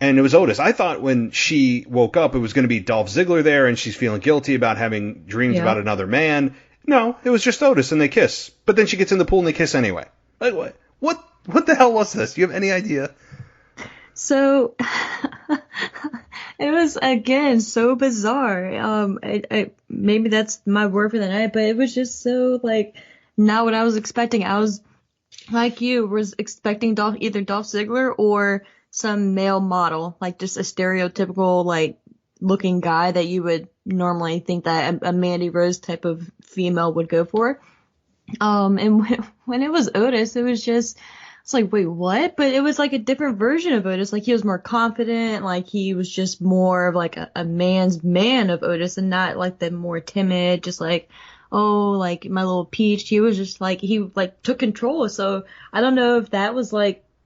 and it was Otis. I thought when she woke up, it was going to be Dolph Ziggler there, and she's feeling guilty about having dreams about another man. No, it was just Otis, and they kiss. But then she gets in the pool, and they kiss anyway. Like what? What the hell was this? Do you have any idea? So, it was, again, so bizarre. Maybe that's my word for the night, but it was just so, not what I was expecting. I was, like you, was expecting either Dolph Ziggler or some male model, just a stereotypical, looking guy that you would normally think that a Mandy Rose type of female would go for. And when it was Otis, it was just... It's like, wait, what? But it was a different version of Otis. He was more confident. He was just more of a man's man of Otis, and not the more timid, just my little peach. He was just he took control. So I don't know if that was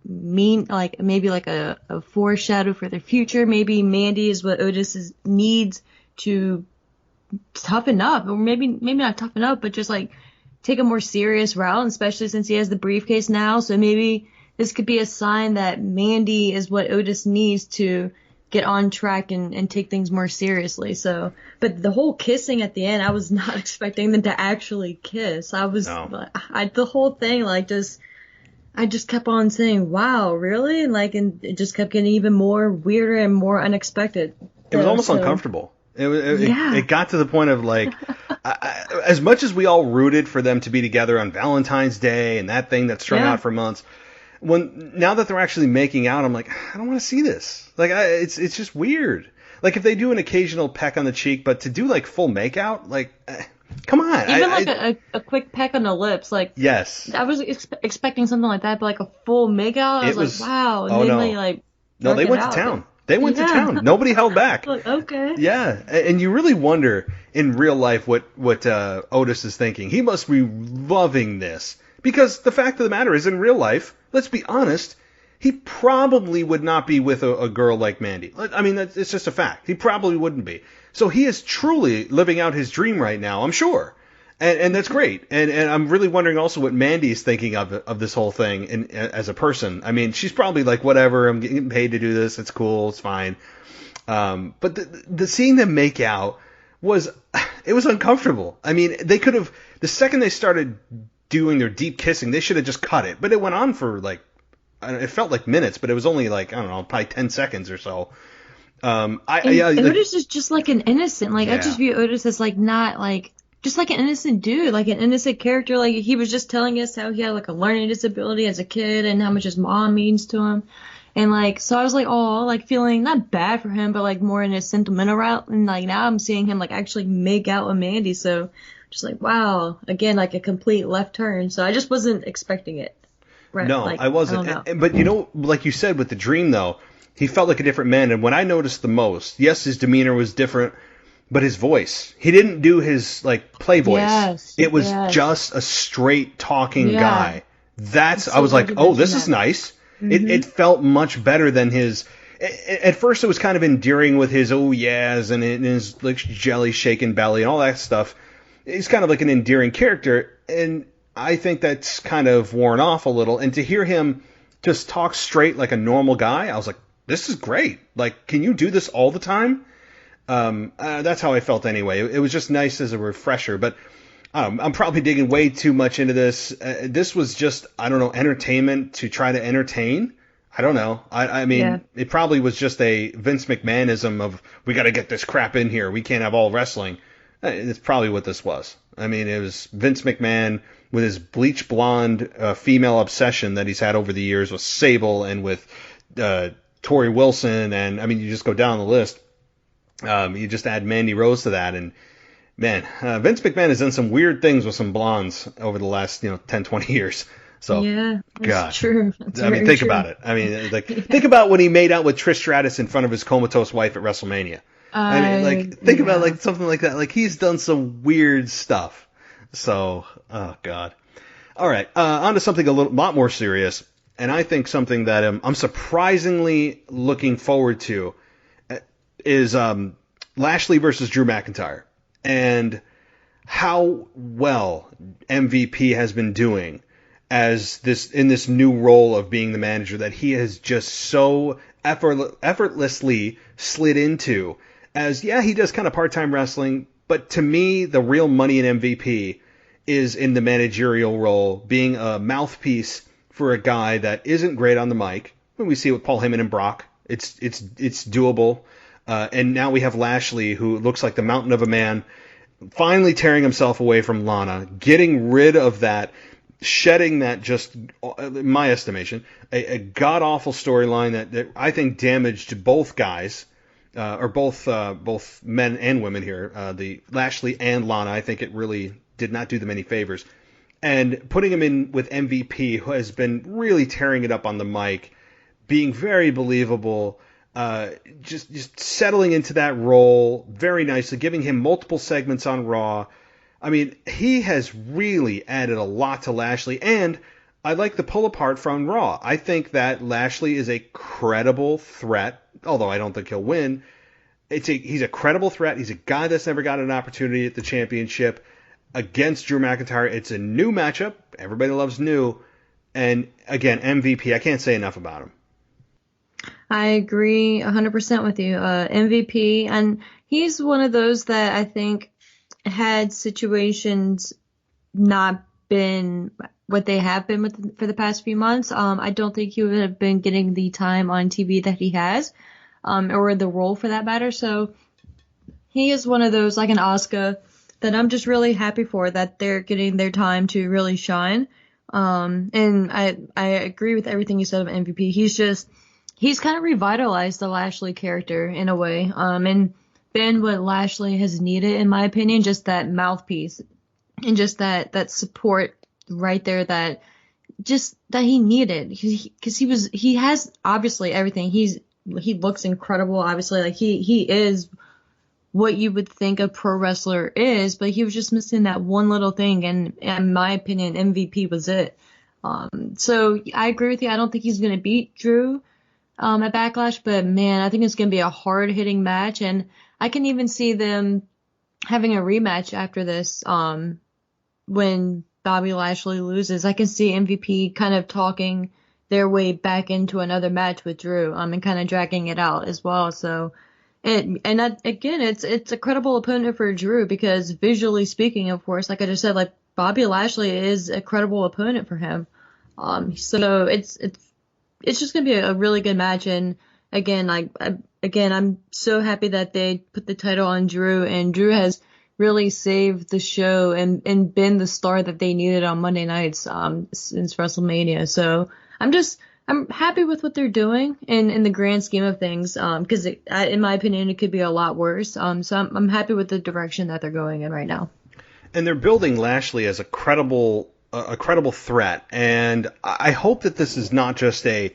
maybe a foreshadow for the future. Maybe Mandy is what Otis needs to toughen up, or maybe not toughen up, but just take a more serious route, especially since he has the briefcase now. So maybe this could be a sign that Mandy is what Otis needs to get on track and take things more seriously. So, but the whole kissing at the end, I was not expecting them to actually kiss. The whole thing, I just kept on saying, wow, really? And it just kept getting even more weirder and more unexpected. It was almost uncomfortable. It got to the point of as much as we all rooted for them to be together on Valentine's Day and that thing that strung out for months, now that they're actually making out, I'm like, I don't want to see this. It's just weird. If they do an occasional peck on the cheek, but to do full makeout, Come on. Even a quick peck on the lips, like yes. I was expecting something like that, but like a full make out. I was like, wow. And then they like no, they went to town. They went to town. Nobody held back. Like, okay. Yeah, and you really wonder in real life what Otis is thinking. He must be loving this, because the fact of the matter is, in real life, let's be honest, he probably would not be with a girl like Mandy. I mean, it's just a fact. He probably wouldn't be. So he is truly living out his dream right now, I'm sure. And that's great. And I'm really wondering also what Mandy is thinking of this whole thing and as a person. I mean, she's probably like, whatever, I'm getting paid to do this. It's cool. It's fine. But the seeing them make out was uncomfortable. I mean, they could have, the second they started doing their deep kissing, they should have just cut it. But it went on for like, it felt like minutes, but it was only like, I don't know, probably 10 seconds or so. Otis is just like an innocent. Like, I just view Otis as like not like, just like an innocent dude, like an innocent character. Like, he was just telling us how he had like a learning disability as a kid and how much his mom means to him. And like, so I was like, oh, like feeling not bad for him, but like more in a sentimental route. And like now I'm seeing him like actually make out with Mandy. So just like, wow, again, like a complete left turn. So I just wasn't expecting it. Right? No, like, I wasn't. But you know, like you said with the dream though, he felt like a different man. And what I noticed the most, yes, his demeanor was different. But his voice, he didn't do his like play voice. Yes, it was just a straight talking guy. I was like, oh, this is nice. Mm-hmm. It felt much better than his. At first, it was kind of endearing with his oh yeahs and his like jelly shaking belly and all that stuff. He's kind of like an endearing character, and I think that's kind of worn off a little. And to hear him just talk straight like a normal guy, I was like, this is great. Like, can you do this all the time? That's how I felt anyway. It was just nice as a refresher, but I'm probably digging way too much into this. This was just, I don't know, entertainment to try to entertain. I don't know. I mean, It probably was just a Vince McMahonism of, we got to get this crap in here. We can't have all wrestling. It's probably what this was. I mean, it was Vince McMahon with his bleach blonde female obsession that he's had over the years with Sable and with Tori Wilson. And I mean, you just go down the list. You just add Mandy Rose to that, and man, Vince McMahon has done some weird things with some blondes over the last 10, 20 years. So yeah, that's true. That's think about it. I mean, like think about when he made out with Trish Stratus in front of his comatose wife at WrestleMania. I mean, like think about like something like that. Like he's done some weird stuff. So, oh god. All right, on to something a lot more serious, and I think something that I'm surprisingly looking forward to. Is Lashley versus Drew McIntyre, and how well MVP has been doing as in this new role of being the manager that he has just so effortlessly slid into. As he does kind of part-time wrestling, but to me the real money in MVP is in the managerial role, being a mouthpiece for a guy that isn't great on the mic. When we see it with Paul Heyman and Brock, it's doable. And now we have Lashley, who looks like the mountain of a man, finally tearing himself away from Lana, getting rid of that, shedding that just, in my estimation, a god-awful storyline that I think damaged both guys, or both men and women here, the Lashley and Lana. I think it really did not do them any favors. And putting him in with MVP, who has been really tearing it up on the mic, being very believable, just settling into that role very nicely, giving him multiple segments on Raw. I mean, he has really added a lot to Lashley, and I like the pull apart from Raw. I think that Lashley is a credible threat, although I don't think he'll win. He's a credible threat. He's a guy that's never got an opportunity at the championship against Drew McIntyre. It's a new matchup. Everybody loves new. And again, MVP, I can't say enough about him. I agree 100% with you. MVP, and he's one of those that I think had situations not been what they have been for the past few months. I don't think he would have been getting the time on TV that he has, or the role for that matter. So he is one of those, like an Asuka, that I'm just really happy for, that they're getting their time to really shine. And I agree with everything you said about MVP. He's kind of revitalized the Lashley character in a way. And been what Lashley has needed, in my opinion, just that mouthpiece and just that support right there that he needed. Because he has obviously everything. He looks incredible, obviously. Like he is what you would think a pro wrestler is, but he was just missing that one little thing, and in my opinion, MVP was it. So I agree with you. I don't think he's going to beat Drew at Backlash, but man, I think it's going to be a hard-hitting match, and I can even see them having a rematch after this when Bobby Lashley loses. I can see MVP kind of talking their way back into another match with Drew and kind of dragging it out as well. So it's a credible opponent for Drew because visually speaking, of course, like I just said, like Bobby Lashley is a credible opponent for him. So it's just gonna be a really good match. And again, I'm so happy that they put the title on Drew, and Drew has really saved the show and been the star that they needed on Monday nights since WrestleMania. So I'm happy with what they're doing in the grand scheme of things, because in my opinion, it could be a lot worse. So I'm happy with the direction that they're going in right now. And they're building Lashley as a credible threat. And I hope that this is not just a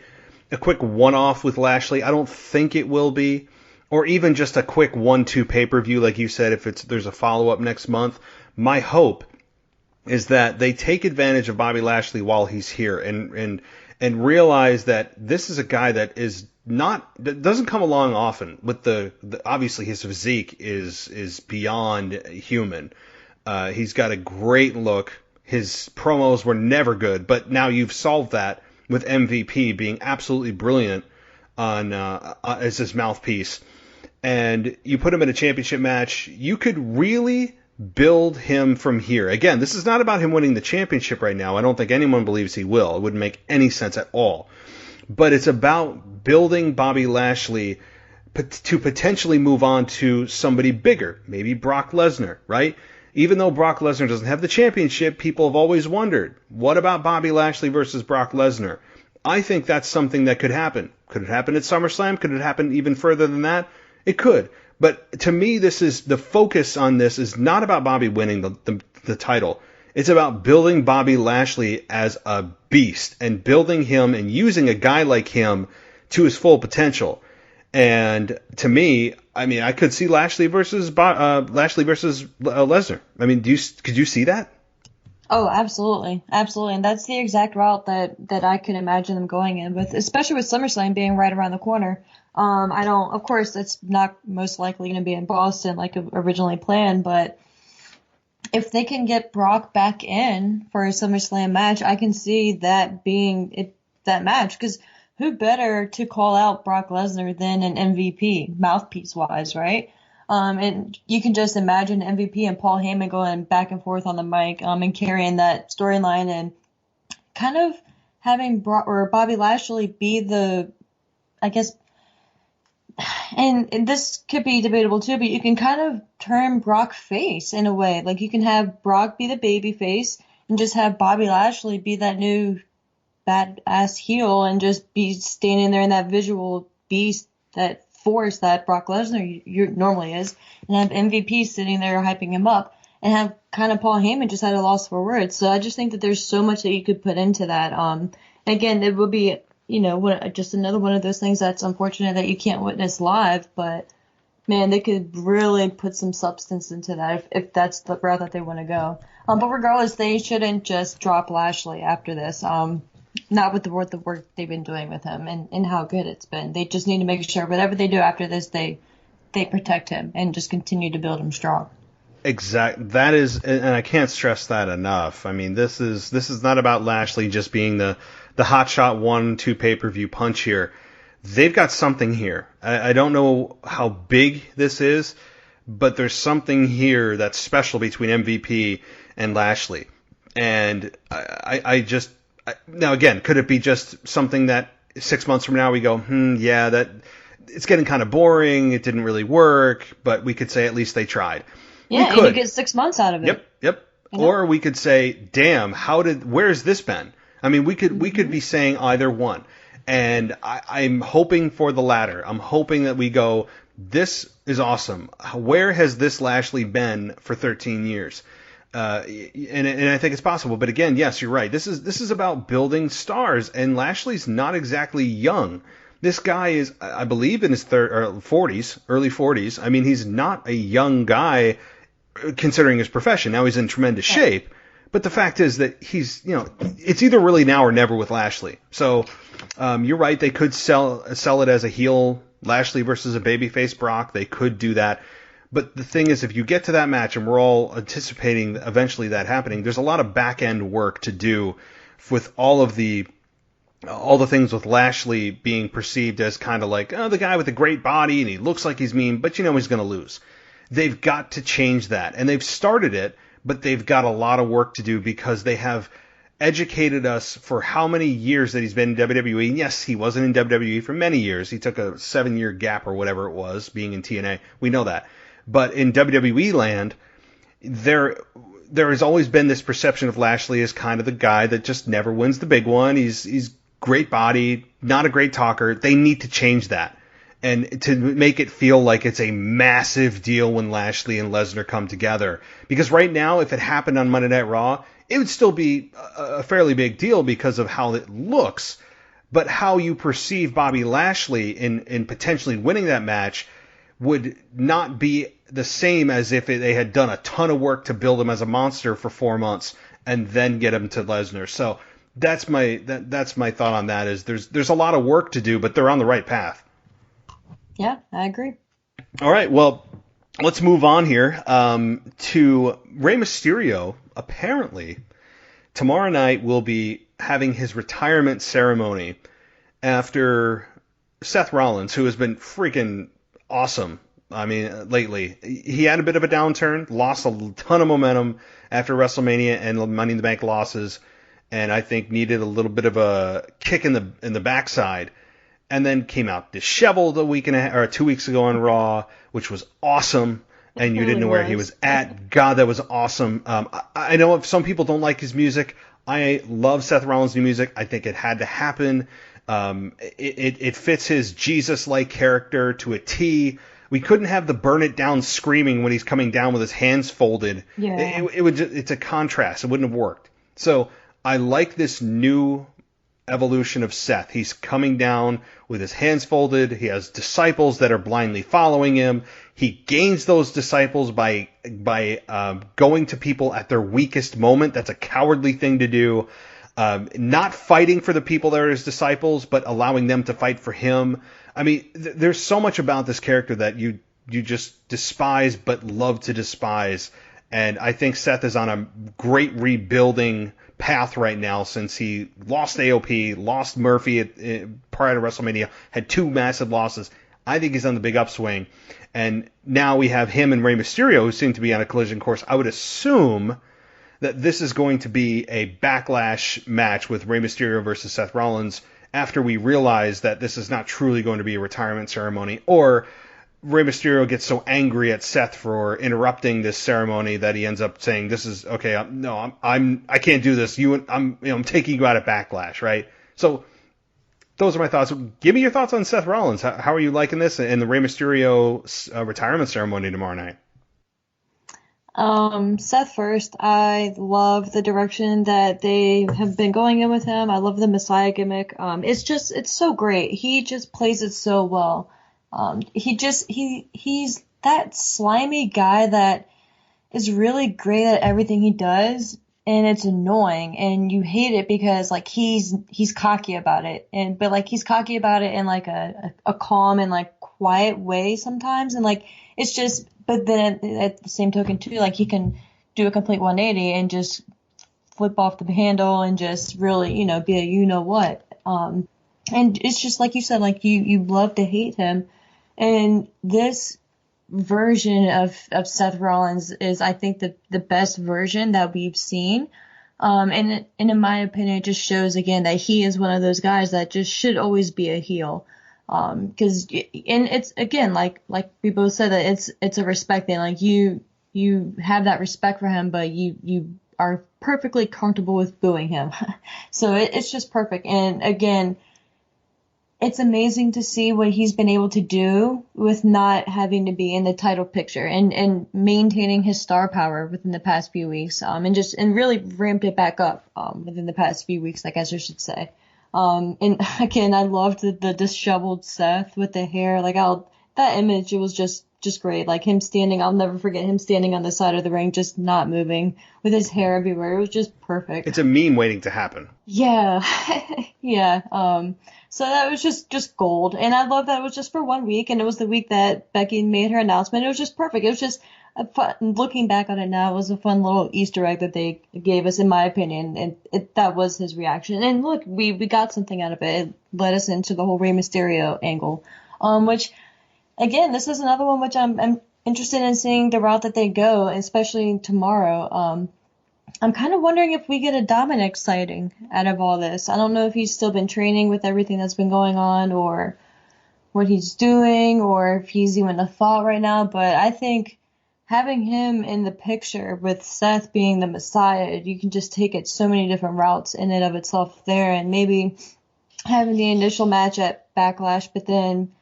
quick one-off with Lashley. I don't think it will be, or even just a quick 1-2 pay-per-view, like you said, if there's a follow-up next month. My hope is that they take advantage of Bobby Lashley while he's here and realize that this is a guy that doesn't come along often. With the obviously his physique is beyond human. He's got a great look. His promos were never good, but now you've solved that with MVP being absolutely brilliant as his mouthpiece. And you put him in a championship match, you could really build him from here. Again, this is not about him winning the championship right now. I don't think anyone believes he will. It wouldn't make any sense at all. But it's about building Bobby Lashley to potentially move on to somebody bigger, maybe Brock Lesnar, right? Even though Brock Lesnar doesn't have the championship, people have always wondered, what about Bobby Lashley versus Brock Lesnar? I think that's something that could happen. Could it happen at SummerSlam? Could it happen even further than that? It could. But to me, the focus on this is not about Bobby winning the title. It's about building Bobby Lashley as a beast and building him and using a guy like him to his full potential. And to me, I could see Lashley versus Lesnar. Could you see that? Oh, absolutely. Absolutely. And that's the exact route that I can imagine them going in with, especially with SummerSlam being right around the corner. Of course, it's not most likely going to be in Boston like originally planned, but if they can get Brock back in for a SummerSlam match, I can see that being that match, because who better to call out Brock Lesnar than an MVP, mouthpiece wise, right? And you can just imagine MVP and Paul Heyman going back and forth on the mic, and carrying that storyline and kind of having Bobby Lashley be the, I guess, and this could be debatable too, but you can kind of turn Brock face in a way. Like you can have Brock be the baby face and just have Bobby Lashley be that new badass heel and just be standing there in that visual beast, that force that Brock Lesnar normally is, and have MVP sitting there hyping him up, and have kind of Paul Heyman just at a loss for words. So I just think that there's so much that you could put into that. Again, it would be, just another one of those things that's unfortunate that you can't witness live, but man, they could really put some substance into that if that's the route that they want to go. But regardless, they shouldn't just drop Lashley after this. Not with the work they've been doing with him and how good it's been. They just need to make sure whatever they do after this, they protect him and just continue to build him strong. Exact. That is, and I can't stress that enough. I mean, this is not about Lashley just being the hotshot 1-2 pay-per-view punch here. They've got something here. I don't know how big this is, but there's something here that's special between MVP and Lashley. And now again, could it be just something that 6 months from now we go, that it's getting kind of boring, it didn't really work, but we could say at least they tried. Yeah, and you get 6 months out of it. Yep. Or we could say, damn, where's this been? I mean, we could be saying either one. And I'm hoping for the latter. I'm hoping that we go, this is awesome. Where has this Lashley been for 13 years? And I think it's possible. But again, yes, you're right. This is about building stars, and Lashley's not exactly young. This guy is, I believe, in his 40s, early 40s. I mean, he's not a young guy considering his profession. Now he's in tremendous shape. But the fact is that he's, it's either really now or never with Lashley. So you're right. They could sell it as a heel Lashley versus a babyface Brock. They could do that. But the thing is, if you get to that match, and we're all anticipating eventually that happening, there's a lot of back end work to do with all the things with Lashley being perceived as kind of like, the guy with a great body and he looks like he's mean, but he's going to lose. They've got to change that. And they've started it, but they've got a lot of work to do because they have educated us for how many years that he's been in WWE. And yes, he wasn't in WWE for many years. He took a 7-year gap or whatever it was being in TNA. We know that. But in WWE land, there has always been this perception of Lashley as kind of the guy that just never wins the big one. He's great body, not a great talker. They need to change that. And to make it feel like it's a massive deal when Lashley and Lesnar come together. Because right now, if it happened on Monday Night Raw, it would still be a fairly big deal because of how it looks. But how you perceive Bobby Lashley in potentially winning that match would not be the same as if they had done a ton of work to build him as a monster for 4 months and then get him to Lesnar. So that's my thought on that. Is there's a lot of work to do, but they're on the right path. Yeah, I agree. All right, well, let's move on here to Rey Mysterio. Apparently, tomorrow night will be having his retirement ceremony after Seth Rollins, who has been freaking awesome. I mean, lately. He had a bit of a downturn, lost a ton of momentum after WrestleMania and Money in the Bank losses, and I think needed a little bit of a kick in the backside. And then came out disheveled 2 weeks ago on Raw, which was awesome. And you didn't know where he was at. God, that was awesome. I know if some people don't like his music. I love Seth Rollins' new music. I think it had to happen. It fits his Jesus-like character to a T. We couldn't have the burn it down screaming when he's coming down with his hands folded. Yeah. It's a contrast. It wouldn't have worked. So I like this new evolution of Seth. He's coming down with his hands folded. He has disciples that are blindly following him. He gains those disciples by going to people at their weakest moment. That's a cowardly thing to do. Not fighting for the people that are his disciples, but allowing them to fight for him. I mean, there's so much about this character that you just despise but love to despise. And I think Seth is on a great rebuilding path right now since he lost AOP, lost Murphy prior to WrestleMania, had 2 massive losses. I think he's on the big upswing. And now we have him and Rey Mysterio, who seem to be on a collision course. I would assume that this is going to be a Backlash match with Rey Mysterio versus Seth Rollins after we realize that this is not truly going to be a retirement ceremony, or Rey Mysterio gets so angry at Seth for interrupting this ceremony that he ends up saying, "This is okay. I can't do this. I'm taking you out at Backlash." Right. So those are my thoughts. Give me your thoughts on Seth Rollins. How are you liking this and the Rey Mysterio retirement ceremony tomorrow night? Seth first. I love the direction that they have been going in with him. I love the Messiah gimmick. It's so great. He just plays it so well. He's that slimy guy that is really great at everything he does, and it's annoying, and you hate it because like he's cocky about it, but like he's cocky about it in like a calm and like quiet way sometimes, and like it's just, but then at the same token too, like he can do a complete 180 and just flip off the handle and just really, be a what. And it's just like you said, like you love to hate him. And this version of Seth Rollins is, I think, the best version that we've seen. And in my opinion, it just shows again that he is one of those guys that just should always be a heel. And it's again, like we both said, that it's a respect thing. Like you have that respect for him, but you are perfectly comfortable with booing him. So it's just perfect. And again, it's amazing to see what he's been able to do with not having to be in the title picture and maintaining his star power within the past few weeks, and really ramped it back up, within the past few weeks, I guess I should say. And again, I loved the disheveled Seth with the hair, that image, it was just great. Like him standing, I'll never forget him standing on the side of the ring, just not moving with his hair everywhere. It was just perfect. It's a meme waiting to happen. Yeah. Yeah. So that was just gold. And I love that it was just for 1 week, and it was the week that Becky made her announcement. It was just perfect. It was just looking back on it now, it was a fun little Easter egg that they gave us, in my opinion. And that was his reaction. And look, we got something out of it. It led us into the whole Rey Mysterio angle, which, again, this is another one which I'm interested in seeing the route that they go, especially tomorrow. I'm kind of wondering if we get a Dominic sighting out of all this. I don't know if he's still been training with everything that's been going on, or what he's doing, or if he's even a thought right now. But I think having him in the picture with Seth being the Messiah, you can just take it so many different routes in and of itself there. And maybe having the initial match at Backlash, but then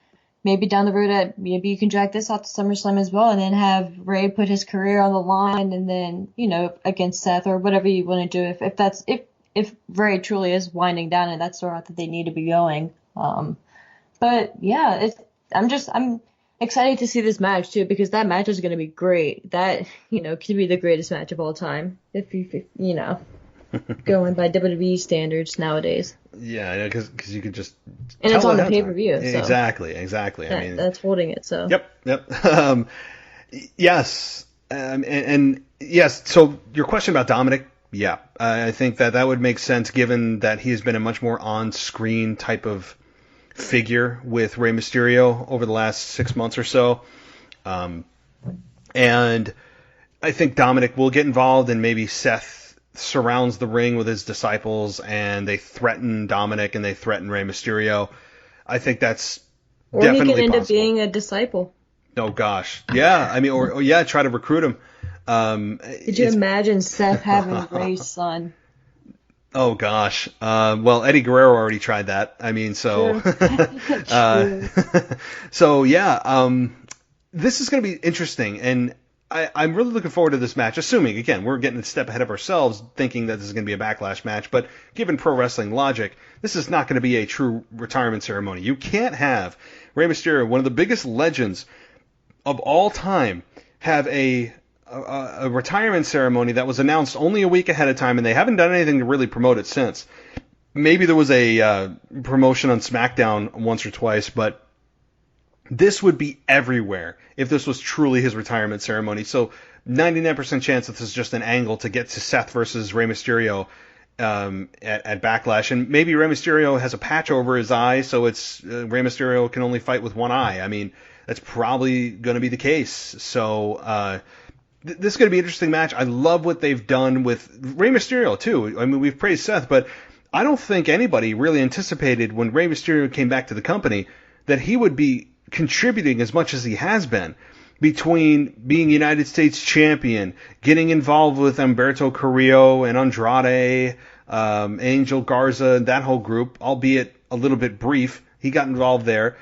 maybe down the road maybe you can drag this out to SummerSlam as well, and then have Rey put his career on the line, and then, against Seth, or whatever you want to do, if Rey truly is winding down, and that's the route that they need to be going. But yeah, I'm excited to see this match too, because that match is going to be great. That, could be the greatest match of all time, if going by WWE standards nowadays. Yeah, because you could just and it's on the pay-per-view. So Exactly. That's holding it. So Yep. Yes, and yes. So your question about Dominic, yeah, I think that would make sense, given that he's been a much more on-screen type of figure with Rey Mysterio over the last 6 months or so, and I think Dominic will get involved, and maybe Seth surrounds the ring with his disciples, and they threaten Dominic and they threaten Rey Mysterio. I think that's definitely possible. Or he could end up being a disciple. Oh gosh, yeah. I mean, or try to recruit him. Could you imagine Seth having Rey's son? Oh gosh. Well, Eddie Guerrero already tried that. I mean, so so yeah. This is going to be interesting, and I'm really looking forward to this match, assuming, again, we're getting a step ahead of ourselves thinking that this is going to be a Backlash match, but given pro wrestling logic, this is not going to be a true retirement ceremony. You can't have Rey Mysterio, one of the biggest legends of all time, have a retirement ceremony that was announced only a week ahead of time, and they haven't done anything to really promote it since. Maybe there was a promotion on SmackDown once or twice, but this would be everywhere if this was truly his retirement ceremony. So 99% chance that this is just an angle to get to Seth versus Rey Mysterio at Backlash. And maybe Rey Mysterio has a patch over his eye, so it's Rey Mysterio can only fight with one eye. I mean, that's probably going to be the case. So this is going to be an interesting match. I love what they've done with Rey Mysterio, too. I mean, we've praised Seth, but I don't think anybody really anticipated when Rey Mysterio came back to the company that he would be contributing as much as he has been, between being United States champion, getting involved with Humberto Carrillo and Andrade, Angel Garza, that whole group, albeit a little bit brief. He got involved there.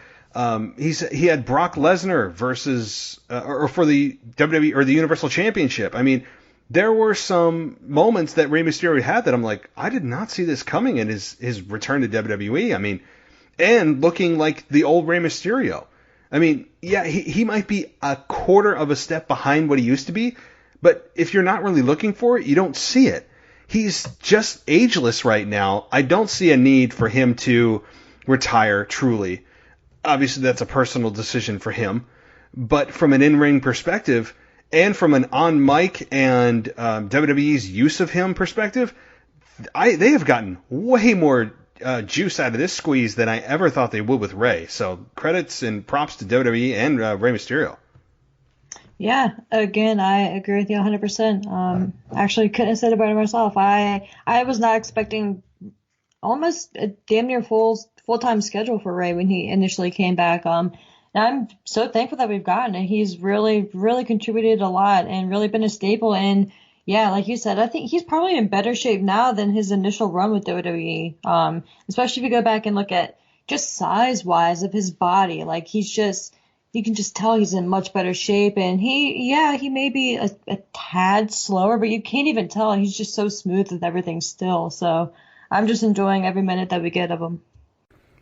He had Brock Lesnar versus or for the WWE or the Universal Championship. I mean, there were some moments that Rey Mysterio had that I'm like, I did not see this coming in his return to WWE. I mean, and looking like the old Rey Mysterio. I mean, yeah, he might be a quarter of a step behind what he used to be, but if you're not really looking for it, you don't see it. He's just ageless right now. I don't see a need for him to retire, truly. Obviously, that's a personal decision for him. But from an in-ring perspective, and from an on-mic and WWE's use of him perspective, they have gotten way more juice out of this squeeze than I ever thought they would with Rey. So credits and props to WWE and Rey Mysterio. Yeah, again, I agree with you 100%. Actually, couldn't have said it better myself. I was not expecting almost a damn near full-time schedule for Rey when he initially came back. And I'm so thankful that we've gotten it. He's really, really contributed a lot and really been a staple. And yeah, like you said, I think he's probably in better shape now than his initial run with WWE. Especially if you go back and look at just size-wise of his body. Like, you can just tell he's in much better shape. And he may be a tad slower, but you can't even tell. He's just so smooth with everything still. So I'm just enjoying every minute that we get of him.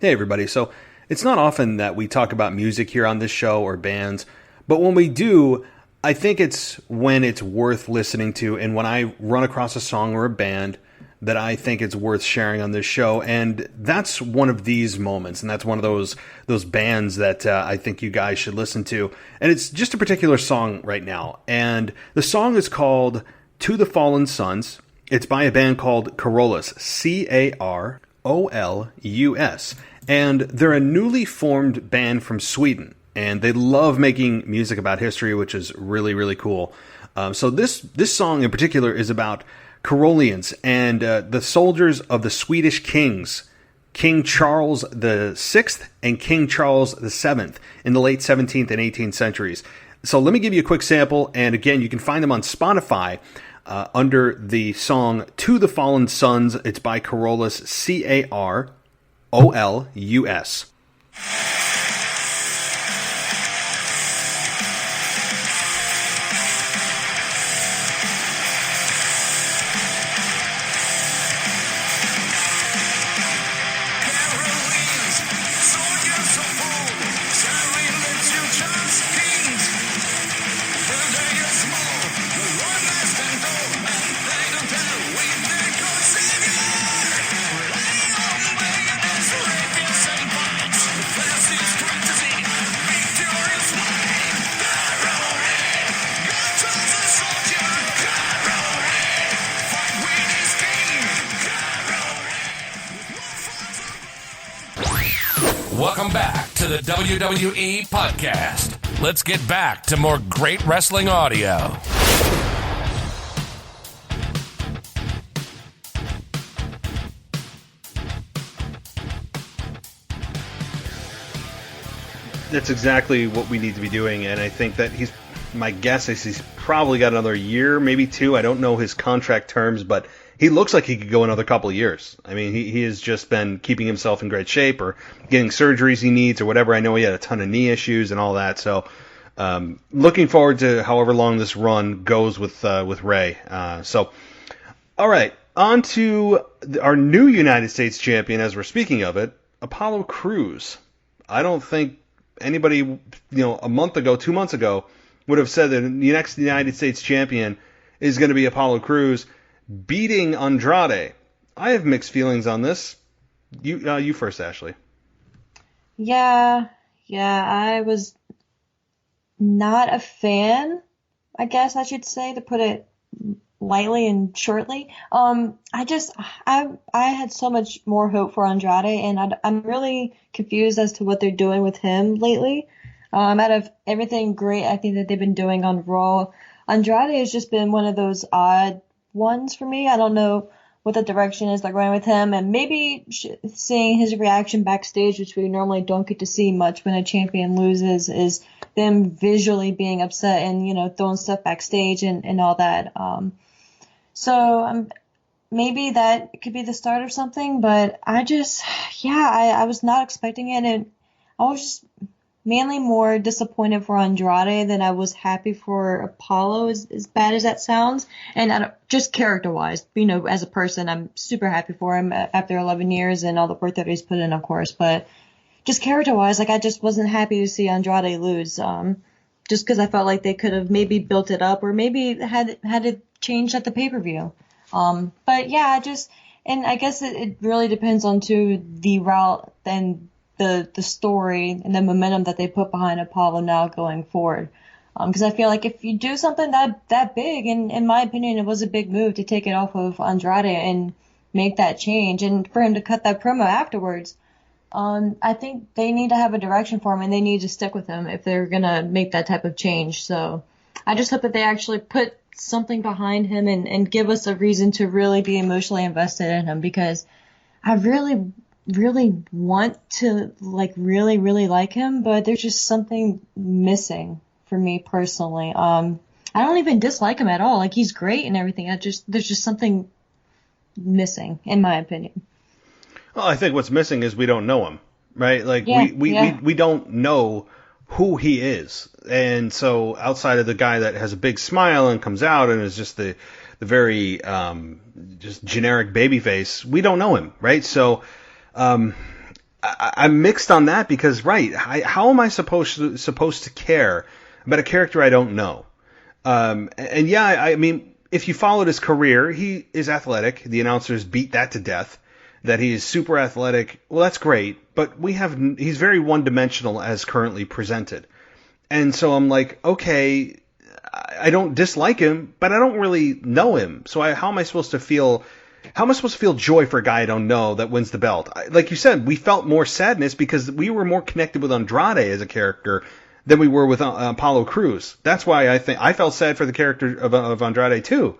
Hey, everybody. So it's not often that we talk about music here on this show or bands, but when we do, I think it's when it's worth listening to and when I run across a song or a band that I think it's worth sharing on this show. And that's one of these moments, and that's one of those bands that I think you guys should listen to. And it's just a particular song right now. And the song is called To the Fallen Sons. It's by a band called Carolus, Carolus. And they're a newly formed band from Sweden. And they love making music about history, which is really, really cool. So this song in particular is about Carolians and the soldiers of the Swedish kings, King Charles VI and King Charles VII in the late 17th and 18th centuries. So let me give you a quick sample. And again, you can find them on Spotify under the song To the Fallen Sons. It's by Carolus, Carolus. Welcome back to the WWE Podcast. Let's get back to more great wrestling audio. That's exactly what we need to be doing, and I think that my guess is he's probably got another year, maybe two. I don't know his contract terms, but he looks like he could go another couple of years. I mean, he has just been keeping himself in great shape or getting surgeries he needs or whatever. I know he had a ton of knee issues and all that. So looking forward to however long this run goes with Ray. So, all right, on to our new United States champion as we're speaking of it, Apollo Crews. I don't think anybody, a month ago, 2 months ago, would have said that the next United States champion is going to be Apollo Crews beating Andrade. I have mixed feelings on this. You first, Ashley. Yeah, I was not a fan, I guess I should say, to put it lightly and shortly. I had so much more hope for Andrade, and I'm really confused as to what they're doing with him lately. Out of everything great I think that they've been doing on Raw, Andrade has just been one of those odd ones for me. I don't know what the direction is they're going with him, and maybe seeing his reaction backstage, which we normally don't get to see much when a champion loses, is them visually being upset and throwing stuff backstage and all that. So maybe that could be the start of something, but I was not expecting it, and I was just mainly more disappointed for Andrade than I was happy for Apollo, as bad as that sounds. And just character-wise, as a person, I'm super happy for him after 11 years and all the work that he's put in, of course. But just character-wise, I just wasn't happy to see Andrade lose, just because I felt like they could have maybe built it up or maybe had it changed at the pay-per-view. But yeah, I guess it really depends on the route and the story and the momentum that they put behind Apollo now going forward. Because I feel like if you do something that big, and in my opinion, it was a big move to take it off of Andrade and make that change, and for him to cut that promo afterwards, I think they need to have a direction for him, and they need to stick with him if they're going to make that type of change. So I just hope that they actually put something behind him and give us a reason to really be emotionally invested in him, because I really want to really, really like him, but there's just something missing for me personally. I don't even dislike him at all. He's great and everything. There's just something missing, in my opinion. Well, I think what's missing is we don't know him. right? Like we don't know who he is. And so outside of the guy that has a big smile and comes out and is just the very just generic babyface, we don't know him, right? So I'm mixed on that because, right, how am I supposed to care about a character I don't know? And yeah, I mean, if you followed his career, he is athletic. The announcers beat that to death. That he is super athletic. Well, that's great, but he's very one-dimensional as currently presented. And so I'm like, okay, I don't dislike him, but I don't really know him. So how am I supposed to feel? How am I supposed to feel joy for a guy I don't know that wins the belt? Like you said, we felt more sadness because we were more connected with Andrade as a character than we were with Apollo Crews. That's why I think I felt sad for the character of Andrade too.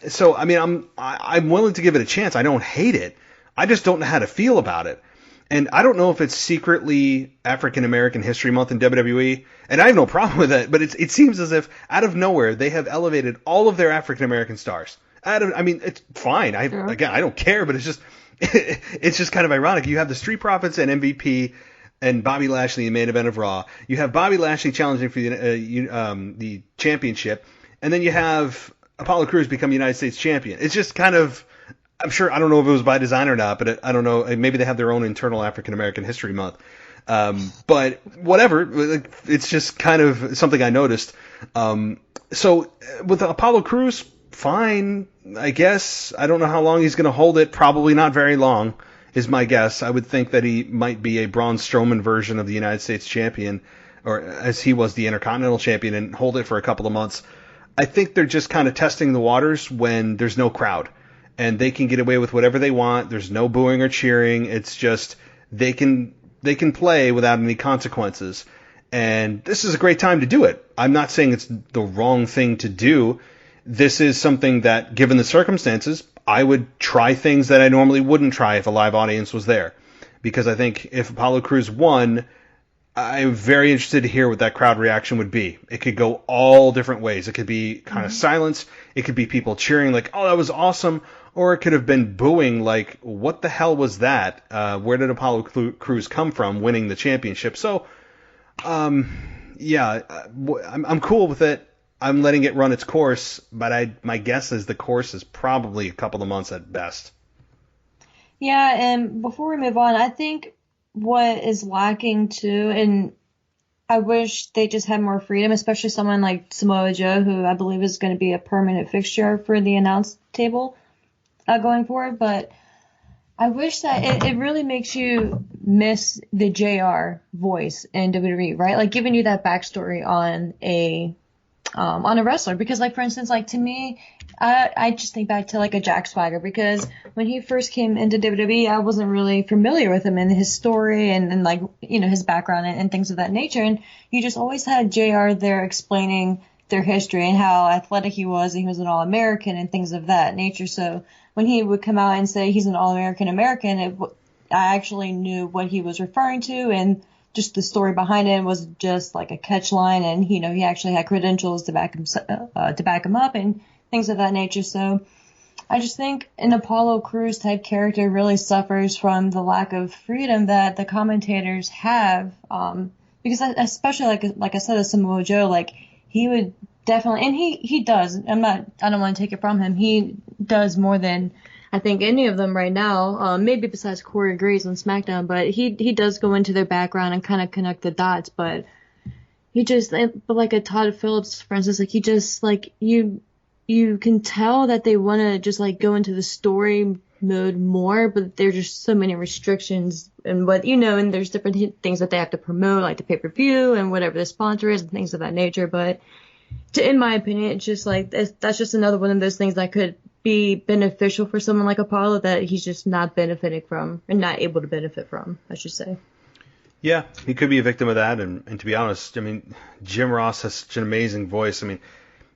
So I mean, I'm willing to give it a chance. I don't hate it. I just don't know how to feel about it. And I don't know if it's secretly African American History Month in WWE, and I have no problem with that. But it seems as if out of nowhere they have elevated all of their African American stars. I mean, it's fine. Again, I don't care, but it's just kind of ironic. You have the Street Profits and MVP and Bobby Lashley in the main event of Raw. You have Bobby Lashley challenging for the championship, and then you have Apollo Crews become United States champion. It's just kind of, I'm sure, I don't know if it was by design or not, but I don't know. Maybe they have their own internal African American History Month. But whatever, it's just kind of something I noticed. So with Apollo Crews, fine, I guess. I don't know how long he's going to hold it. Probably not very long, is my guess. I would think that he might be a Braun Strowman version of the United States champion, or as he was the Intercontinental champion, and hold it for a couple of months. I think they're just kind of testing the waters when there's no crowd, and they can get away with whatever they want. There's no booing or cheering. It's just they can play without any consequences. And this is a great time to do it. I'm not saying it's the wrong thing to do. This is something that, given the circumstances, I would try things that I normally wouldn't try if a live audience was there. Because I think if Apollo Crews won, I'm very interested to hear what that crowd reaction would be. It could go all different ways. It could be kind of silence. It could be people cheering like, oh, that was awesome. Or it could have been booing like, what the hell was that? Where did Apollo Crews come from winning the championship? So, yeah, I'm cool with it. I'm letting it run its course, but my guess is the course is probably a couple of months at best. Yeah, and before we move on, I think what is lacking too, and I wish they just had more freedom, especially someone like Samoa Joe, who I believe is going to be a permanent fixture for the announce table going forward, but I wish that it really makes you miss the JR voice in WWE, right? Like giving you that backstory on a wrestler, because like for instance, like to me, I just think back to like a Jack Swagger, because when he first came into WWE, I wasn't really familiar with him and his story and like, you know, his background and things of that nature. And you just always had JR there explaining their history and how athletic he was, and he was an All-American and things of that nature. So when he would come out and say he's an All-American I actually knew what he was referring to, and just the story behind it was just like a catch line, and you know he actually had credentials to back him up and things of that nature. So I just think an Apollo Crews type character really suffers from the lack of freedom that the commentators have, because especially like I said, a Samoa Joe, like he would definitely, and he does. I don't want to take it from him. He does more than I think any of them right now, maybe besides Corey Graves on SmackDown, but he does go into their background and kind of connect the dots. But like a Todd Phillips, for instance, like he just like you can tell that they want to just like go into the story mode more, but there's just so many restrictions and and there's different things that they have to promote, like the pay-per-view and whatever the sponsor is and things of that nature. But in my opinion, it's just like that's just another one of those things that could be beneficial for someone like Apollo that he's just not benefiting from, and not able to benefit from, I should say. Yeah, he could be a victim of that, and to be honest, I mean, Jim Ross has such an amazing voice. I mean,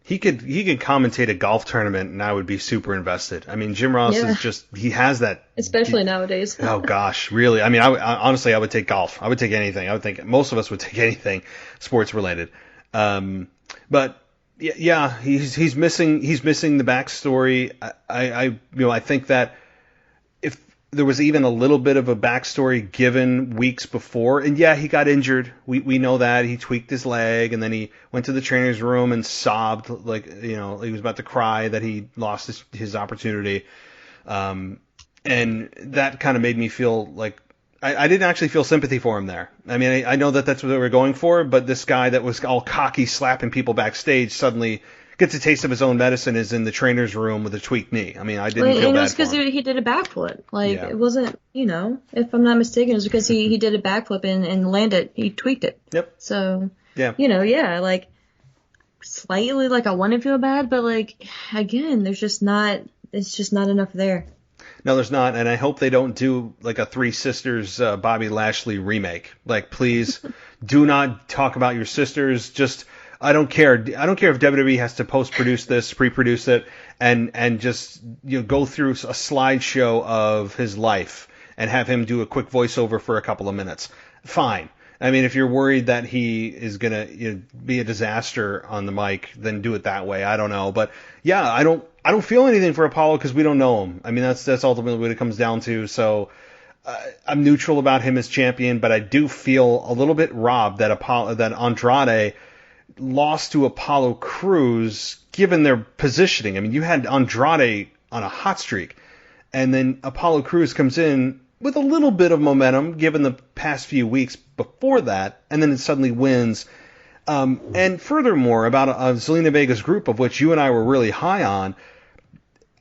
he could commentate a golf tournament, and I would be super invested. I mean, Jim Ross is just, he has that. Especially nowadays. Oh gosh, really? I mean, honestly, I would take golf. I would take anything. I would think most of us would take anything sports related. But yeah, he's missing the backstory. I think that if there was even a little bit of a backstory given weeks before. And yeah, he got injured. We know that. He tweaked his leg, and then he went to the trainer's room and sobbed like, he was about to cry that he lost his opportunity. And that kind of made me feel like I didn't actually feel sympathy for him there. I mean, I know that that's what they were going for, but this guy that was all cocky, slapping people backstage, suddenly gets a taste of his own medicine, is in the trainer's room with a tweaked knee. I mean, I didn't feel bad for him. It was because he did a backflip. It wasn't, if I'm not mistaken, it was because he did a backflip and landed. He tweaked it. Yep. So, yeah. Slightly, I want to feel bad, but, again, it's just not enough there. No, there's not, and I hope they don't do, a Three Sisters Bobby Lashley remake. Please, do not talk about your sisters, just... I don't care. I don't care if WWE has to post-produce this, pre-produce it, and just go through a slideshow of his life and have him do a quick voiceover for a couple of minutes. Fine. I mean, if you're worried that he is gonna be a disaster on the mic, then do it that way. I don't know, but yeah, I don't feel anything for Apollo because we don't know him. I mean, that's ultimately what it comes down to. So I'm neutral about him as champion, but I do feel a little bit robbed that Andrade lost to Apollo Crews, given their positioning. I mean, you had Andrade on a hot streak, and then Apollo Crews comes in with a little bit of momentum, given the past few weeks before that, and then it suddenly wins. And furthermore, about Zelina Vega's group, of which you and I were really high on,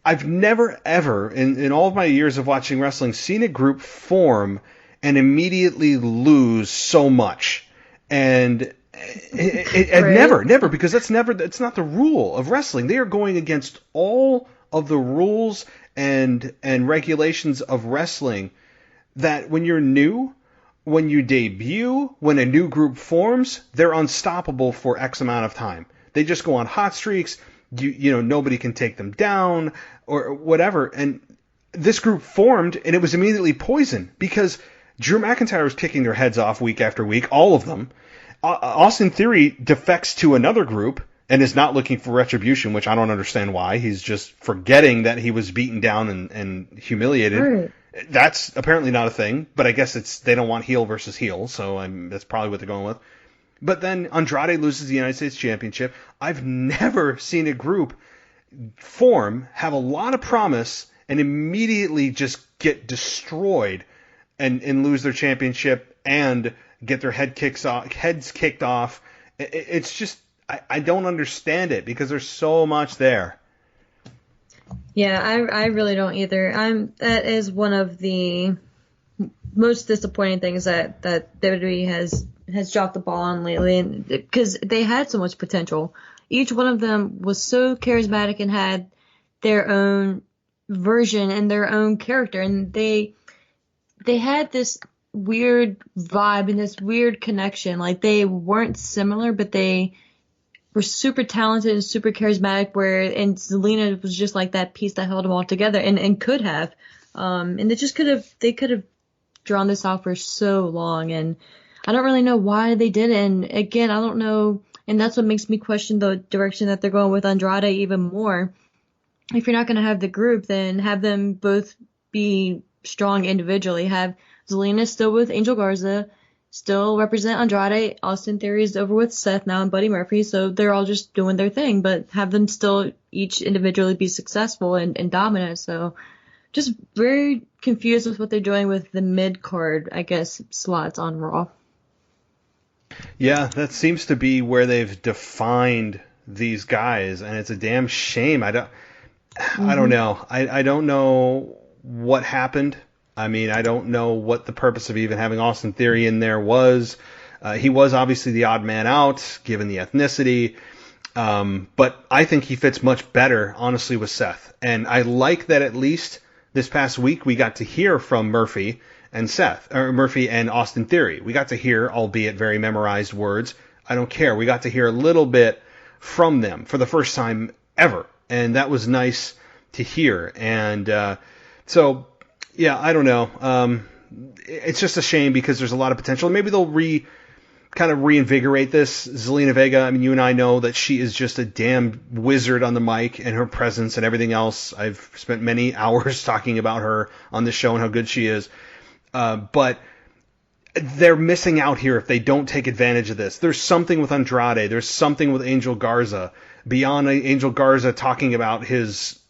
I've never, ever, in all of my years of watching wrestling, seen a group form and immediately lose so much. And right. Never, because that's not the rule of wrestling. They are going against all of the rules and regulations of wrestling, that when you're new, when you debut, when a new group forms, they're unstoppable for X amount of time. They just go on hot streaks. Nobody can take them down or whatever. And this group formed, and it was immediately poison because Drew McIntyre was kicking their heads off week after week, all of them. Austin Theory defects to another group and is not looking for retribution, which I don't understand why. He's just forgetting that he was beaten down and humiliated. Right. That's apparently not a thing, but I guess they don't want heel versus heel, so that's probably what they're going with. But then Andrade loses the United States Championship. I've never seen a group form, have a lot of promise, and immediately just get destroyed and lose their championship and get their heads kicked off. It's just, I don't understand it because there's so much there. Yeah, I really don't either. That is one of the most disappointing things that WWE has dropped the ball on lately, and because they had so much potential. Each one of them was so charismatic and had their own version and their own character, and they had this weird vibe and this weird connection. They weren't similar, but they were super talented and super charismatic, and Zelina was just like that piece that held them all together and could have. And they could have drawn this out for so long, and I don't really know why they did it. And again, I don't know, and that's what makes me question the direction that they're going with Andrade even more. If you're not going to have the group, then have them both be strong individually. Have Zelina still with Angel Garza, still represent Andrade. Austin Theory is over with Seth now and Buddy Murphy, so they're all just doing their thing, but have them still each individually be successful and dominant. So just very confused with what they're doing with the mid-card, I guess, slots on Raw. Yeah, that seems to be where they've defined these guys, and it's a damn shame. I don't know. I don't know what happened. I mean, I don't know what the purpose of even having Austin Theory in there was. He was obviously the odd man out, given the ethnicity. But I think he fits much better, honestly, with Seth. And I like that at least this past week we got to hear from Murphy and Murphy and Austin Theory. We got to hear, albeit very memorized words. I don't care. We got to hear a little bit from them for the first time ever. And that was nice to hear. And so... yeah, I don't know. It's just a shame because there's a lot of potential. Maybe they'll kind of reinvigorate this. Zelina Vega, I mean, you and I know that she is just a damn wizard on the mic, and her presence and everything else. I've spent many hours talking about her on this show and how good she is. But they're missing out here if they don't take advantage of this. There's something with Andrade. There's something with Angel Garza. Beyond Angel Garza talking about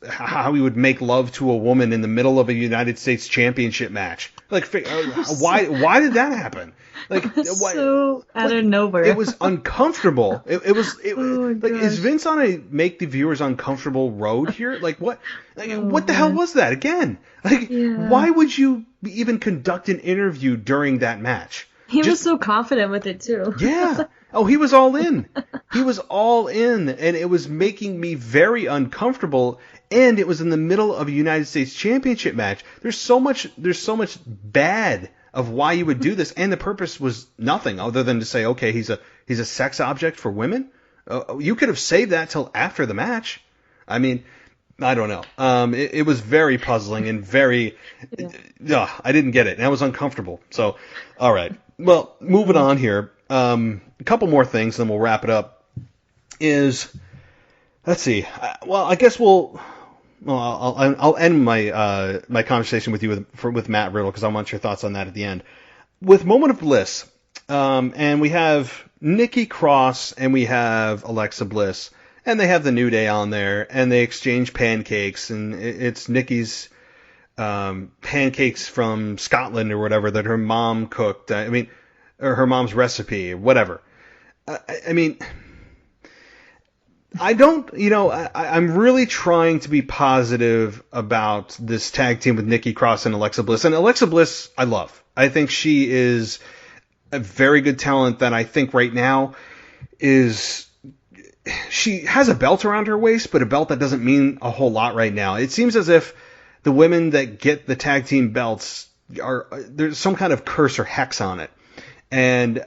how he would make love to a woman in the middle of a United States Championship match. Like, why did that happen? Like, so out of nowhere. It was uncomfortable. It was Oh, like, is Vince on a make the viewers uncomfortable road here? Like, what? Like, what the hell was that again? Like, why would you even conduct an interview during that match? He was so confident with it too. Yeah. Oh, he was all in. He was all in, and it was making me very uncomfortable. And it was in the middle of a United States Championship match. There's so much bad of why you would do this, and the purpose was nothing other than to say, okay, he's a sex object for women. You could have saved that till after the match. I mean, I don't know. It was very puzzling and very. I didn't get it, and I was uncomfortable. So, all right. Well, moving on here. A couple more things, then we'll wrap it up. Let's see. Well, I guess I'll end my my conversation with you with Matt Riddle, because I want your thoughts on that at the end. With Moment of Bliss, and we have Nikki Cross and we have Alexa Bliss, and they have the New Day on there, and they exchange pancakes, and it's Nikki's pancakes from Scotland or whatever that her mom cooked. I mean, or her mom's recipe, or whatever. I mean, I don't, I'm really trying to be positive about this tag team with Nikki Cross and Alexa Bliss. And Alexa Bliss, I love. I think she is a very good talent that I think right now she has a belt around her waist, but a belt that doesn't mean a whole lot right now. It seems as if the women that get the tag team belts there's some kind of curse or hex on it. And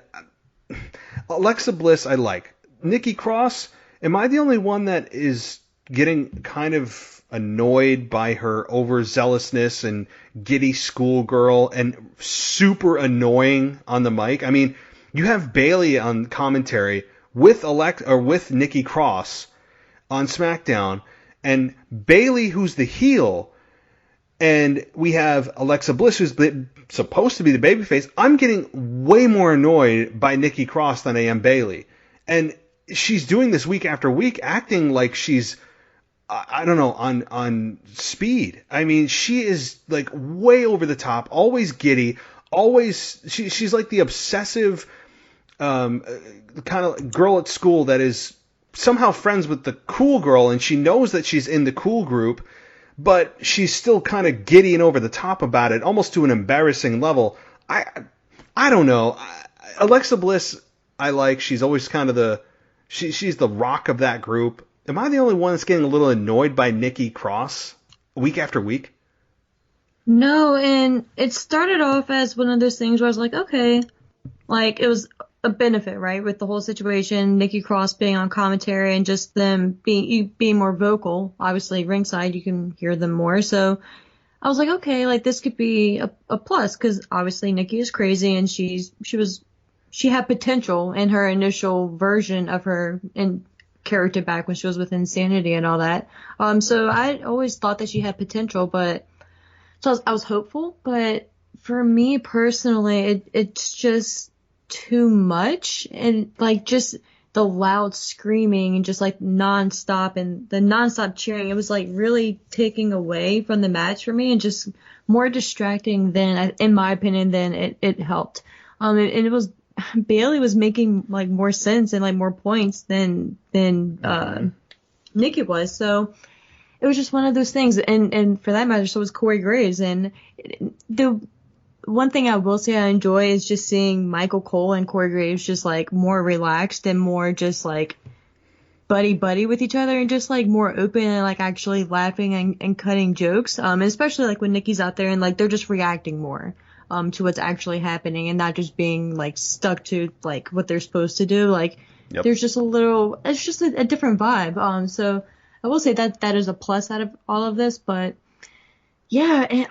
Alexa Bliss, I like. Nikki Cross, am I the only one that is getting kind of annoyed by her overzealousness and giddy schoolgirl and super annoying on the mic? I mean, you have Bayley on commentary with Nikki Cross on SmackDown, and Bayley, who's the heel, and we have Alexa Bliss, who's supposed to be the babyface. I'm getting way more annoyed by Nikki Cross than I am Bayley. And she's doing this week after week, acting like she's, I don't know, on speed. I mean, she is like way over the top, always giddy, always, she's like the obsessive kind of girl at school that is somehow friends with the cool girl, and she knows that she's in the cool group, but she's still kind of giddy and over the top about it, almost to an embarrassing level. I don't know. Alexa Bliss, I like. She's always kind of she's the rock of that group. Am I the only one that's getting a little annoyed by Nikki Cross week after week? No, and it started off as one of those things where I was like, okay, like it was a benefit, right, with the whole situation, Nikki Cross being on commentary and just them being more vocal. Obviously, ringside, you can hear them more. So I was like, okay, like this could be a plus, because obviously Nikki is crazy and she had potential in her initial version of her in character back when she was with Insanity and all that. So I always thought that she had potential, so I was hopeful. But for me personally, it's just too much, and like just the loud screaming and just like nonstop and the nonstop cheering, it was like really taking away from the match for me and just more distracting than, in my opinion, than it helped. And it was, Bayley was making like more sense and like more points than Nikki was. So it was just one of those things. And for that matter, so was Corey Graves. And the one thing I will say I enjoy is just seeing Michael Cole and Corey Graves just like more relaxed and more just like buddy with each other, and just like more open and like actually laughing and cutting jokes. And especially like when Nikki's out there and like they're just reacting more to what's actually happening and not just being like stuck to like what they're supposed to do. Like there's just it's just a different vibe. So I will say that is a plus out of all of this. But yeah,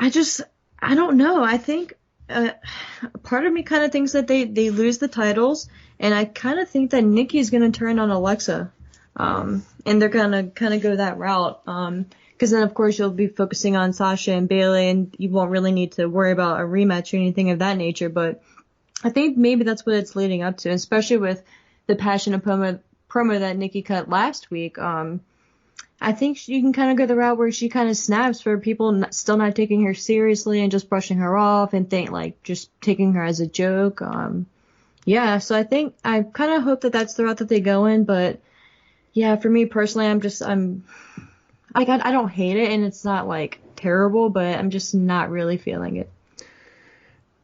I don't know. I think part of me kind of thinks that they lose the titles, and I kind of think that Nikki's going to turn on Alexa, and they're going to kind of go that route. Because then, of course, you'll be focusing on Sasha and Bayley, and you won't really need to worry about a rematch or anything of that nature. But I think maybe that's what it's leading up to, especially with the passionate promo that Nikki cut last week. I think you can kind of go the route where she kind of snaps for people still not taking her seriously and just brushing her off and just taking her as a joke. Yeah, so I kind of hope that that's the route that they go in. But yeah, for me personally, I don't hate it, and it's not like terrible, but I'm just not really feeling it.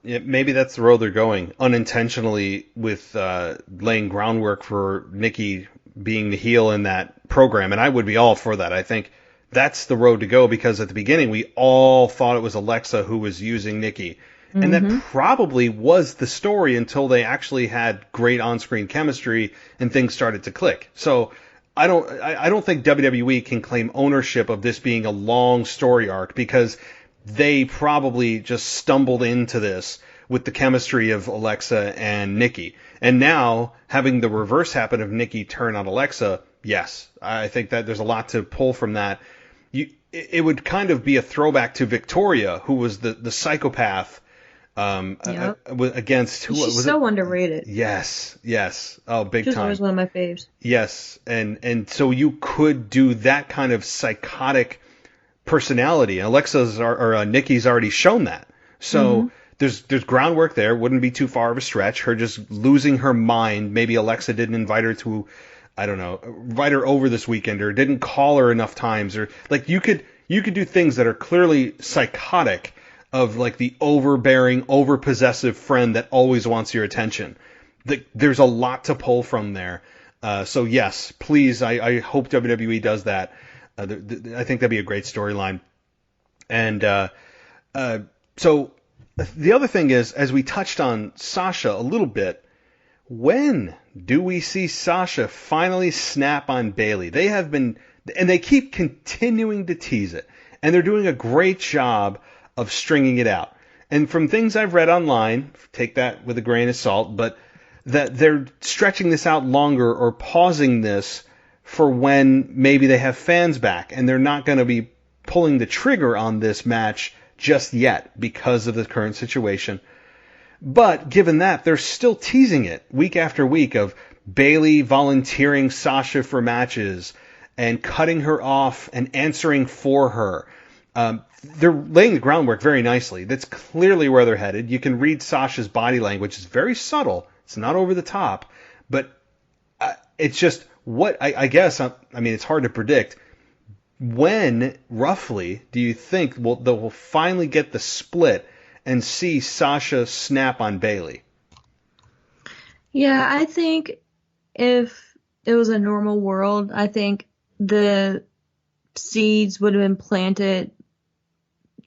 Yeah, maybe that's the road they're going unintentionally with laying groundwork for Nikki being the heel in that program, and I would be all for that. I think that's the road to go, because at the beginning we all thought it was Alexa who was using Nikki, and that probably was the story until they actually had great on-screen chemistry and things started to click. So I don't think WWE can claim ownership of this being a long story arc, because they probably just stumbled into this with the chemistry of Alexa and Nikki. And now, having the reverse happen of Nikki turn on Alexa, yes, I think that there's a lot to pull from that. It would kind of be a throwback to Victoria, who was the psychopath against who She's was so it? underrated. Yes. Oh, big She's time. always one of my faves. Yes, and so you could do that kind of psychotic personality. Alexa's or Nikki's already shown that. So there's groundwork there. Wouldn't be too far of a stretch. Her just losing her mind. Maybe Alexa didn't invite her to, I don't know, invite her over this weekend, or didn't call her enough times, or like you could do things that are clearly psychotic, of like the overbearing, overpossessive friend that always wants your attention. There's a lot to pull from there. So yes, please, I hope WWE does that. I think that'd be a great storyline. And so the other thing is, as we touched on Sasha a little bit, when do we see Sasha finally snap on Bayley? They have been, and they keep continuing to tease it, and they're doing a great job of stringing it out. And from things I've read online, take that with a grain of salt, but that they're stretching this out longer, or pausing this for when maybe they have fans back, and they're not going to be pulling the trigger on this match just yet because of the current situation. But given that, they're still teasing it week after week, of Bayley volunteering Sasha for matches and cutting her off and answering for her. They're laying the groundwork very nicely. That's clearly where they're headed. You can read Sasha's body language. It's very subtle. It's not over the top, but it's just what I guess. I mean, it's hard to predict. When roughly do you think they'll finally get the split and see Sasha snap on Bayley? Yeah, I think if it was a normal world, I think the seeds would have been planted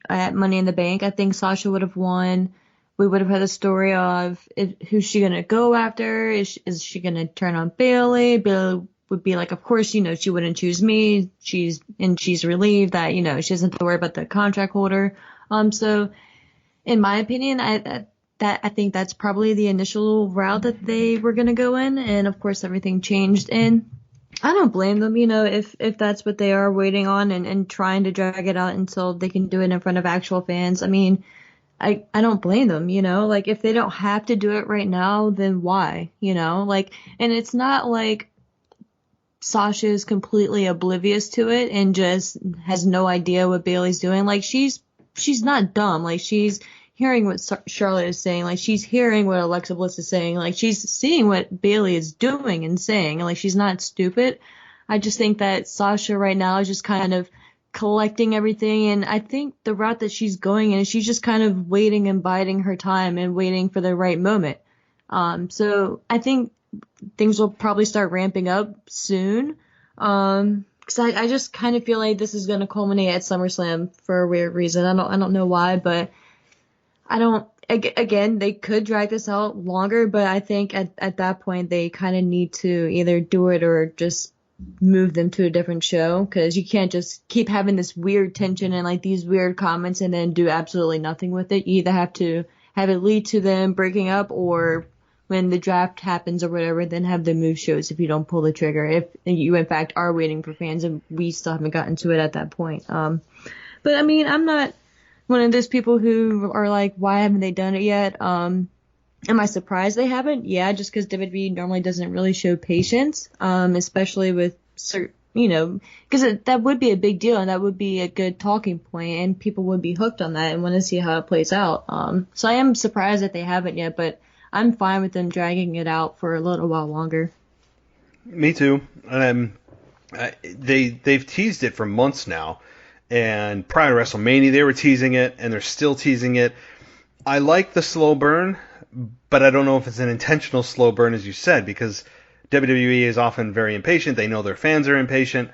at Money in the Bank. I think Sasha would have won. We would have had a story of who's she going to go after? Is she going to turn on Bayley? Bayley would be like, of course, she wouldn't choose me. She's relieved that, she doesn't have to worry about the contract holder. So in my opinion, I think that's probably the initial route that they were going to go in. And of course, everything changed, and I don't blame them, if that's what they are waiting on and trying to drag it out until they can do it in front of actual fans. I mean, I don't blame them, like if they don't have to do it right now, then why, and it's not like Sasha is completely oblivious to it and just has no idea what Bayley's doing. Like she's not dumb. Like she's hearing what Charlotte is saying. Like she's hearing what Alexa Bliss is saying. Like she's seeing what Bayley is doing and saying. And like she's not stupid. I just think that Sasha right now is just kind of collecting everything, and I think the route that she's going in is she's just kind of waiting and biding her time and waiting for the right moment. So I think things will probably start ramping up soon. Because I just kind of feel like this is going to culminate at SummerSlam for a weird reason. I don't know why, but again, they could drag this out longer, but I think at that point they kind of need to either do it or just move them to a different show, because you can't just keep having this weird tension and like these weird comments and then do absolutely nothing with it. You either have to have it lead to them breaking up, or when the draft happens or whatever, then have the move shows if you don't pull the trigger. If you, in fact, are waiting for fans, and we still haven't gotten to it at that point. But, I mean, I'm not one of those people who are like, why haven't they done it yet? Am I surprised they haven't? Yeah, just because WWE normally doesn't really show patience, especially with certain, because that would be a big deal, and that would be a good talking point, and people would be hooked on that and want to see how it plays out. So I am surprised that they haven't yet, but I'm fine with them dragging it out for a little while longer. Me too. They've teased it for months now, and prior to WrestleMania they were teasing it, and they're still teasing it. I like the slow burn, but I don't know if it's an intentional slow burn, as you said, because WWE is often very impatient. They know their fans are impatient,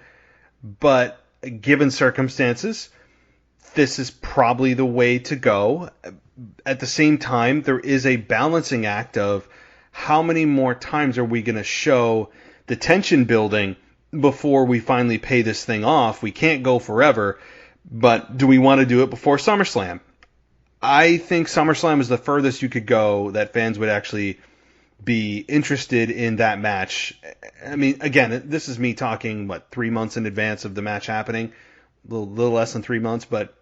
but given circumstances, this is probably the way to go. At the same time, there is a balancing act of how many more times are we going to show the tension building before we finally pay this thing off. We can't go forever, but do we want to do it before SummerSlam? I think SummerSlam is the furthest you could go that fans would actually be interested in that match. I mean, again, this is me talking, 3 months in advance of the match happening? A little less than 3 months, but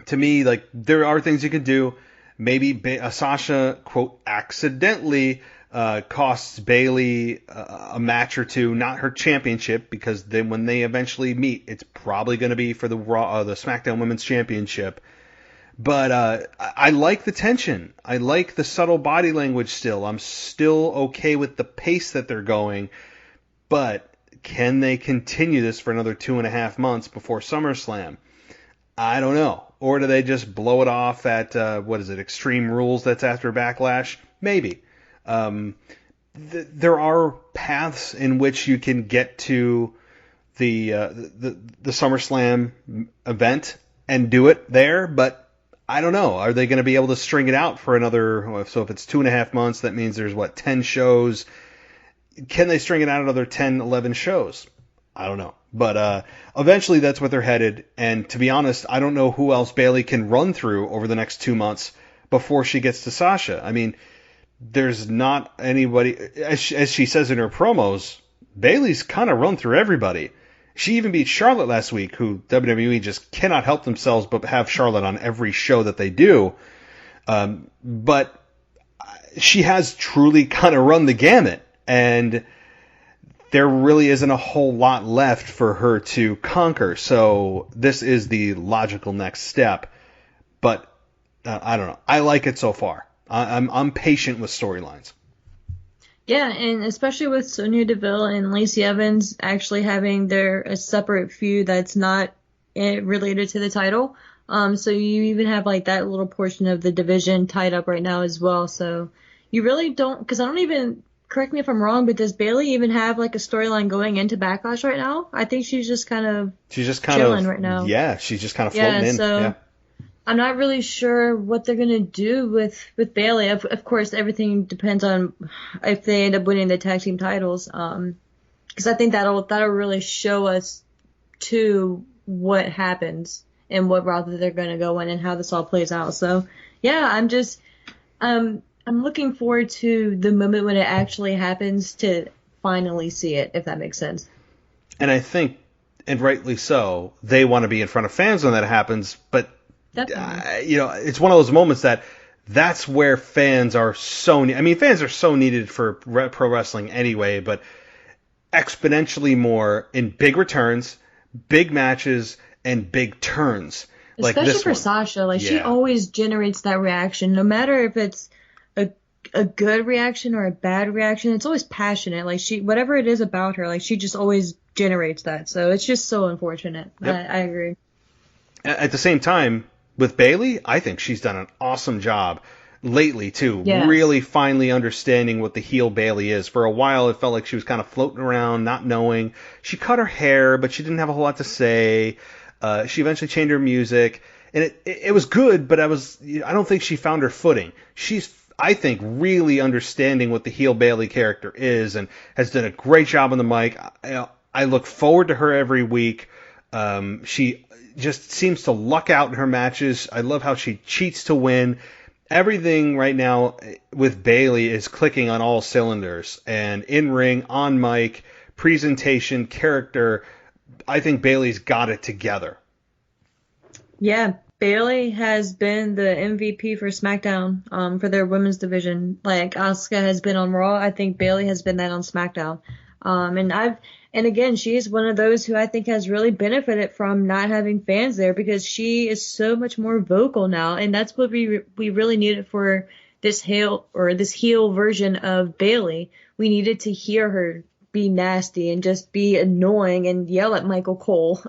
to me, there are things you can do. Maybe Sasha, quote, accidentally costs Bayley a match or two, not her championship, because then when they eventually meet, it's probably going to be for the SmackDown Women's Championship. But I like the tension. I like the subtle body language still. I'm still okay with the pace that they're going. But can they continue this for another 2.5 months before SummerSlam? I don't know. Or do they just blow it off at, Extreme Rules that's after Backlash? Maybe. There are paths in which you can get to the SummerSlam event and do it there, but I don't know. Are they going to be able to string it out for another, so if it's 2.5 months, that means there's 10 shows. Can they string it out another 10, 11 shows? I don't know. But eventually that's what they're headed. And to be honest, I don't know who else Bayley can run through over the next 2 months before she gets to Sasha. I mean, there's not anybody, as she says in her promos, Bayley's kind of run through everybody. She even beat Charlotte last week, who WWE just cannot help themselves but have Charlotte on every show that they do. But she has truly kind of run the gamut, and there really isn't a whole lot left for her to conquer. So this is the logical next step. But I don't know. I like it so far. I'm patient with storylines. Yeah, and especially with Sonya Deville and Lacey Evans actually having a separate feud that's not related to the title. So you even have that little portion of the division tied up right now as well. So you really don't, because I don't even, correct me if I'm wrong, but does Bayley even have a storyline going into Backlash right now? I think she's just kind of chilling right now. Yeah, she's just kind of floating in. So yeah. I'm not really sure what they're gonna do with Bayley. Of course, everything depends on if they end up winning the tag team titles. Because I think that'll really show us too what happens and what route that they're gonna go in and how this all plays out. So yeah, I'm looking forward to the moment when it actually happens to finally see it, if that makes sense. And I think, and rightly so, they want to be in front of fans when that happens, but it's one of those moments that's where fans are so fans are so needed for pro wrestling anyway, but exponentially more in big returns, big matches, and big turns. Especially for Sasha. She always generates that reaction, no matter if it's a good reaction or a bad reaction. It's always passionate. Whatever it is about her, she just always generates that. So it's just so unfortunate. Yep. I agree. At the same time, with Bayley, I think she's done an awesome job lately, too. Yes. Really finally understanding what the heel Bayley is. For a while, it felt like she was kind of floating around, not knowing. She cut her hair, but she didn't have a whole lot to say. She eventually changed her music. And it was good, but I don't think she found her footing. She's, I think, really understanding what the heel Bayley character is and has done a great job on the mic. I look forward to her every week. She just seems to luck out in her matches. I love how she cheats to win. everything right now with Bayley is clicking on all cylinders, and in ring, on mic, presentation, character. I think Bayley's got it together. Yeah, Bayley has been the MVP for SmackDown for their women's division. Like Asuka has been on Raw, I think Bayley has been that on SmackDown. And again, she is one of those who I think has really benefited from not having fans there, because she is so much more vocal now, and that's what we really needed for this heel version of Bayley. We needed to hear her be nasty and just be annoying and yell at Michael Cole.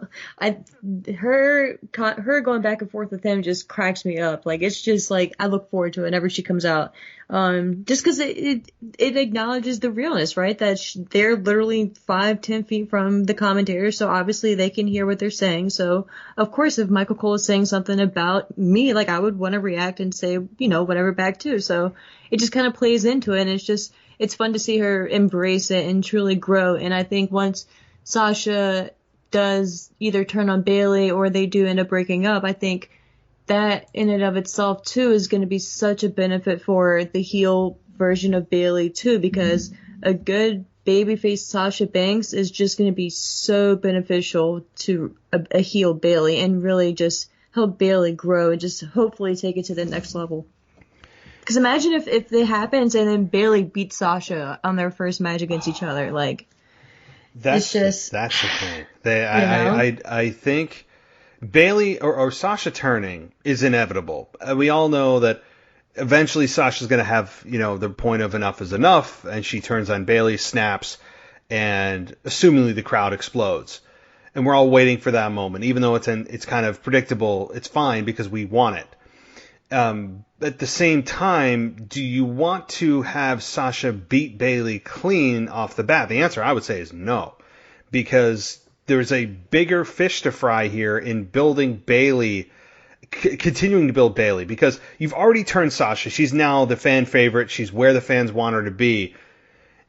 Her going back and forth with him just cracks me up. Like, it's just like, I look forward to it whenever she comes out. Just because it acknowledges the realness, right? That they're literally 5-10 feet from the commentators, so obviously they can hear what they're saying. So of course, if Michael Cole is saying something about me, like, I would want to react and say, whatever back too. So it just kind of plays into it, and it's fun to see her embrace it and truly grow. And I think once Sasha does either turn on Bayley or they do end up breaking up, I think that in and of itself too is going to be such a benefit for the heel version of Bayley too, because a good babyface Sasha Banks is just going to be so beneficial to a heel Bayley, and really just help Bayley grow and just hopefully take it to the next level. Because imagine if it happens and then Bayley beats Sasha on their first match against each other. Like, that's the thing. I think Bayley or Sasha turning is inevitable. We all know that eventually Sasha's going to have, the point of enough is enough, and she turns on Bayley, snaps, and assumingly the crowd explodes. And we're all waiting for that moment. Even though it's kind of predictable, it's fine because we want it. At the same time, do you want to have Sasha beat Bayley clean off the bat? The answer I would say is no, because there's a bigger fish to fry here in building Bayley, continuing to build Bayley, because you've already turned Sasha. She's now the fan favorite. She's where the fans want her to be.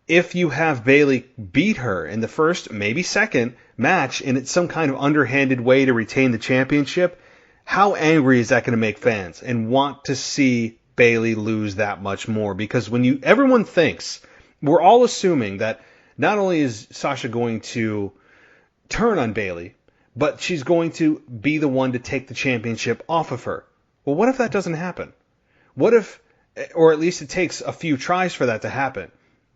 If you have Bayley beat her in the first, maybe second match, and it's some kind of underhanded way to retain the championship, how angry is that going to make fans and want to see Bayley lose that much more? Because everyone thinks, we're all assuming that not only is Sasha going to turn on Bayley, but she's going to be the one to take the championship off of her. Well, what if that doesn't happen? What if, or at least it takes a few tries for that to happen?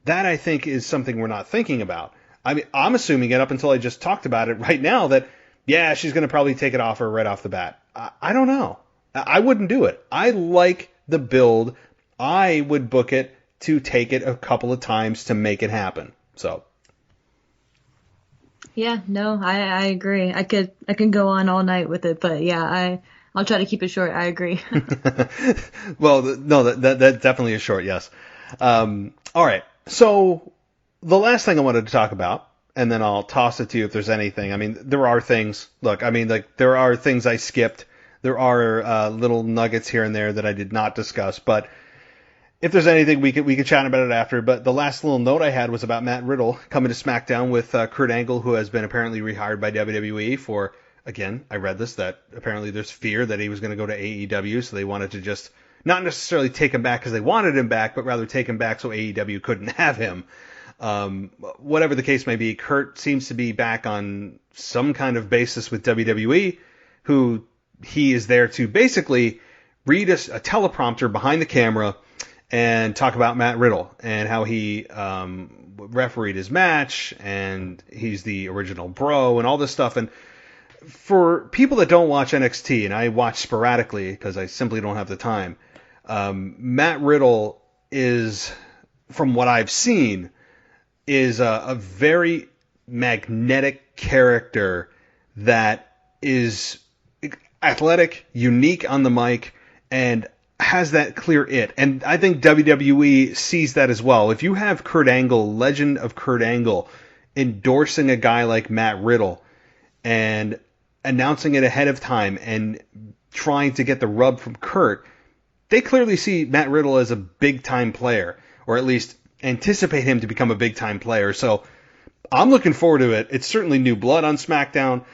That, I think, is something we're not thinking about. I mean, I'm assuming it up until I just talked about it right now that, yeah, she's going to probably take it off her right off the bat. I don't know. I wouldn't do it. I like the build. I would book it to take it a couple of times to make it happen. So. Yeah, no, I agree. I can go on all night with it, but yeah, I'll try to keep it short. I agree. Well, no, that definitely is short. Yes. All right. So the last thing I wanted to talk about, and then I'll toss it to you if there's anything. I mean, there are things. Look, I mean, like, there are things I skipped. There are little nuggets here and there that I did not discuss. But if there's anything, we could chat about it after. But the last little note I had was about Matt Riddle coming to SmackDown with Kurt Angle, who has been apparently rehired by WWE for, again, I read this, that apparently there's fear that he was going to go to AEW, so they wanted to just not necessarily take him back because they wanted him back, but rather take him back so AEW couldn't have him. Whatever the case may be, Kurt seems to be back on some kind of basis with WWE, who he is there to basically read a teleprompter behind the camera and talk about Matt Riddle and how he refereed his match, and he's the original bro and all this stuff. And for people that don't watch NXT, and I watch sporadically because I simply don't have the time, Matt Riddle is, from what I've seen, is a very magnetic character that is athletic, unique on the mic, and has that clear it. And I think WWE sees that as well. If you have Kurt Angle, Legend of Kurt Angle, endorsing a guy like Matt Riddle and announcing it ahead of time and trying to get the rub from Kurt, they clearly see Matt Riddle as a big-time player, or at least anticipate him to become a big-time player. So I'm looking forward to it. It's certainly new blood on SmackDown.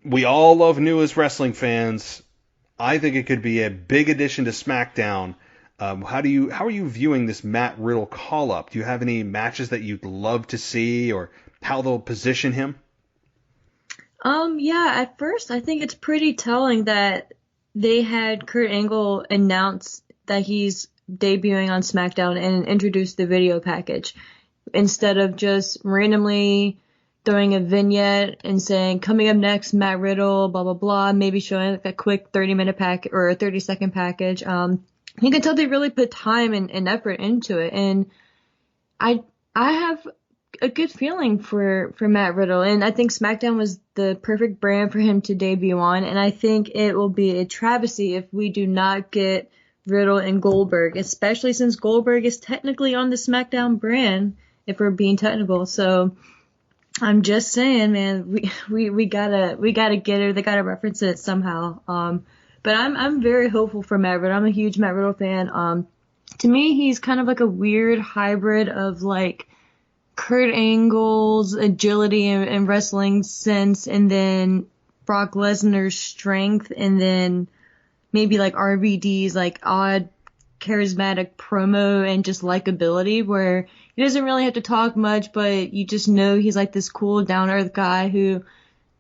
We all love new as wrestling fans. I think it could be a big addition to SmackDown. How are you viewing this Matt Riddle call up? Do you have any matches that you'd love to see, or how they'll position him? Yeah, at first I think it's pretty telling that they had Kurt Angle announce that he's debuting on SmackDown and introduce the video package instead of just randomly throwing a vignette and saying, coming up next, Matt Riddle, blah, blah, blah, maybe showing like a quick 30-minute pack or a 30-second package. You can tell they really put time and effort into it. And I have a good feeling for Matt Riddle. And I think SmackDown was the perfect brand for him to debut on. And I think it will be a travesty if we do not get Riddle and Goldberg, especially since Goldberg is technically on the SmackDown brand, if we're being technical. So I'm just saying, man, we gotta get it. They gotta reference it somehow. But I'm very hopeful for Matt Riddle. I'm a huge Matt Riddle fan. To me, he's kind of like a weird hybrid of like Kurt Angle's agility and wrestling sense, and then Brock Lesnar's strength, and then maybe like RVD's like odd charismatic promo and just likability, where he doesn't really have to talk much, but you just know he's like this cool down-to-earth guy who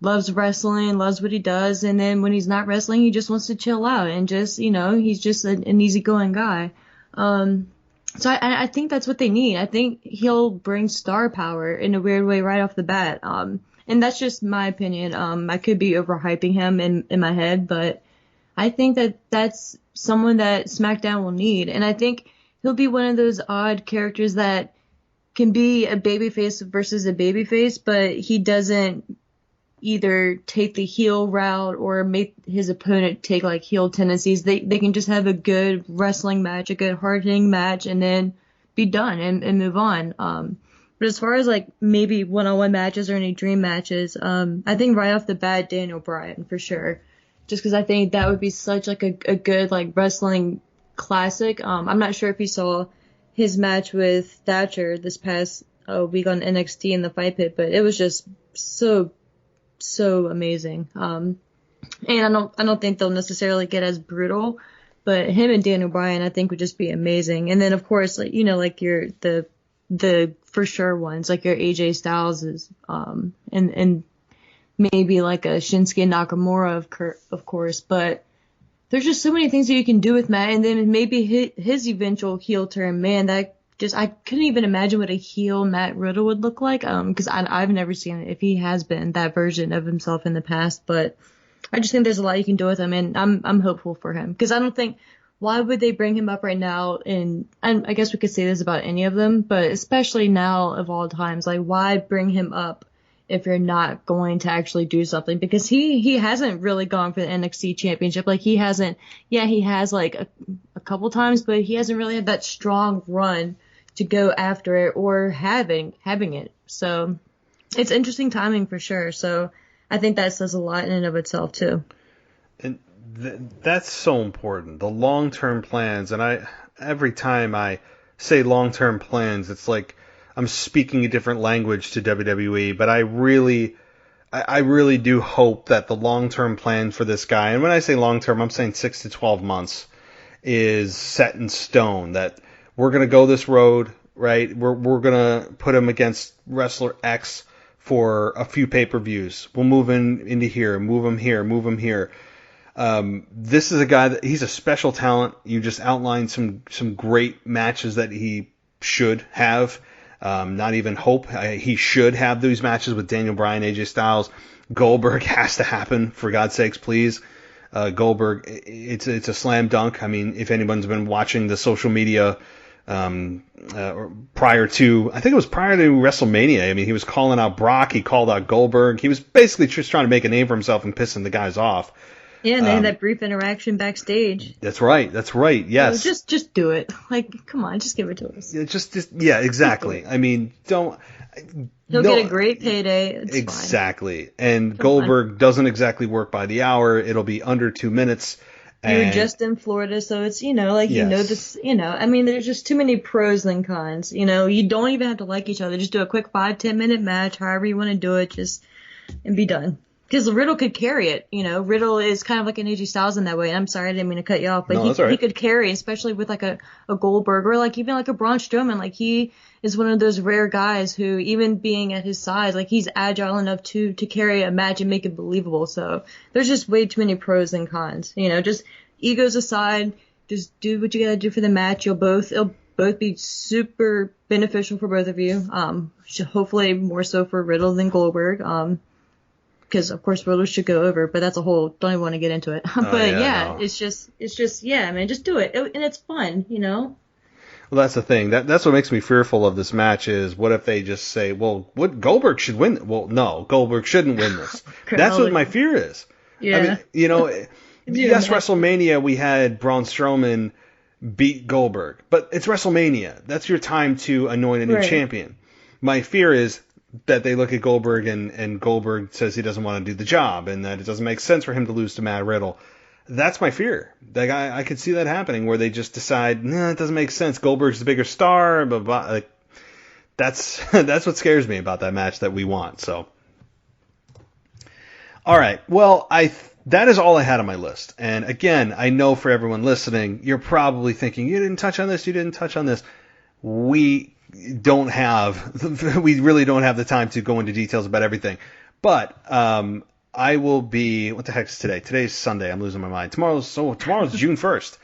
loves wrestling, loves what he does, and then when he's not wrestling, he just wants to chill out and just, he's just an easygoing guy. So I think that's what they need. I think he'll bring star power in a weird way right off the bat. And that's just my opinion. I could be overhyping him in my head, but I think that that's someone that SmackDown will need. And I think he'll be one of those odd characters that can be a babyface versus a babyface, but he doesn't either take the heel route or make his opponent take like heel tendencies. They can just have a good wrestling match, a good hard-hitting match, and then be done and move on. But as far as like maybe one-on-one matches or any dream matches, I think right off the bat, Daniel Bryan for sure. Just because I think that would be such like a good like wrestling classic. I'm not sure if you saw his match with Thatcher this past week on NXT in the Fight Pit, but it was just so amazing. And I don't think they'll necessarily get as brutal, but him and Daniel Bryan I think would just be amazing. And then of course like like your the for sure ones like your AJ Styles is and maybe like a Shinsuke Nakamura of course, but there's just so many things that you can do with Matt, and then maybe his eventual heel turn. Man, that just I couldn't even imagine what a heel Matt Riddle would look like. Because I've never seen it if he has been that version of himself in the past. But I just think there's a lot you can do with him, and I'm hopeful for him because I don't think why would they bring him up right now? And I guess we could say this about any of them, but especially now of all times, like why bring him up if you're not going to actually do something? Because he hasn't really gone for the NXT championship. Like he hasn't, he has like a couple times, but he hasn't really had that strong run to go after it or having it. So it's interesting timing for sure. So I think that says a lot in and of itself too. And that's so important. The long-term plans. And every time I say long-term plans, it's like I'm speaking a different language to WWE, but I really do hope that the long-term plan for this guy, and when I say long-term, I'm saying 6 to 12 months, is set in stone, that we're going to go this road, right? We're going to put him against wrestler X for a few pay-per-views. We'll move into here, move him here, move him here. This is a guy that he's a special talent. You just outlined some great matches that he should have. Not even hope. He should have these matches with Daniel Bryan, AJ Styles. Goldberg has to happen, for God's sakes, please. Goldberg, it's a slam dunk. I mean, if anyone's been watching the social media prior to WrestleMania, I mean, he was calling out Brock, he called out Goldberg. He was basically just trying to make a name for himself and pissing the guys off. Yeah, and they had that brief interaction backstage. That's right. Yes. So just do it. Like, come on, just give it to us. Yeah, exactly. I mean, don't. He'll get a great payday. It's exactly. Fine. And Goldberg doesn't exactly work by the hour. It'll be under 2 minutes. You're just in Florida, so it's, this, I mean, there's just too many pros than cons. You don't even have to like each other. Just do a quick 5-10 minute match, however you want to do it, and be done. because Riddle could carry it. Riddle is kind of like an AJ Styles in that way. And I'm sorry, I didn't mean to cut you off, but No, that's all right. he could carry, especially with like a Goldberg or like even like a Braun Strowman. Like he is one of those rare guys who, even being at his size, like he's agile enough to carry a match and make it believable. So there's just way too many pros than cons. Just egos aside, just do what you gotta do for the match. It'll both be super beneficial for both of you. Hopefully more so for Riddle than Goldberg. Because of course Riddle should go over, but that's a whole, don't even want to get into it. But no. it's just, man, just do it. And it's fun, Well, that's the thing. That's what makes me fearful of this match is what if they just say, well, Goldberg should win? Well, no, Goldberg shouldn't win this. That's what my fear is. Yeah. I mean, yes, WrestleMania, we had Braun Strowman beat Goldberg, but it's WrestleMania. That's your time to anoint a new champion. My fear is that they look at Goldberg and Goldberg says he doesn't want to do the job and that it doesn't make sense for him to lose to Matt Riddle. That's my fear. Like I could see that happening where they just decide, nah, it doesn't make sense. Goldberg's the bigger star, blah, blah. Like, that's what scares me about that match that we want. So, all right. Well, that is all I had on my list. And again, I know for everyone listening, you're probably thinking, you didn't touch on this, you didn't touch on this. We really don't have the time to go into details about everything. But I will be, what the heck is today? Today's Sunday. I'm losing my mind. Tomorrow's June 1st.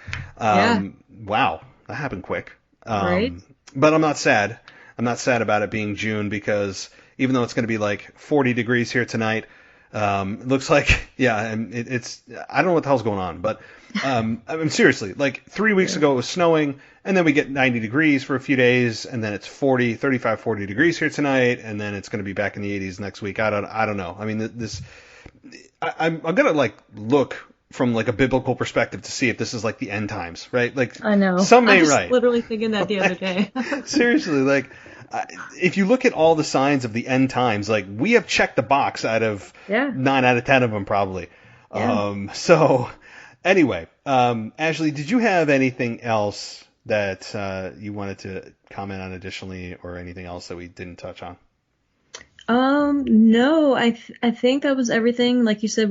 Wow, that happened quick. Right. But I'm not sad. I'm not sad about it being June because even though it's going to be like 40 degrees here tonight, it looks like, it's, I don't know what the hell's going on, but I mean, seriously, like 3 weeks ago it was snowing, and then we get 90 degrees for a few days, and then it's 35, 40 degrees here tonight, and then it's going to be back in the 80s next week. I don't know. I mean, I'm going to like look from like a biblical perspective to see if this is like the end times, right? Like, I know. Some may I was right. literally thinking that the other day. Seriously, like, if you look at all the signs of the end times, like we have checked the box out of 9 out of 10 of them probably. Yeah. So anyway, Ashley, did you have anything else that you wanted to comment on additionally, or anything else that we didn't touch on? No, I think that was everything. Like you said,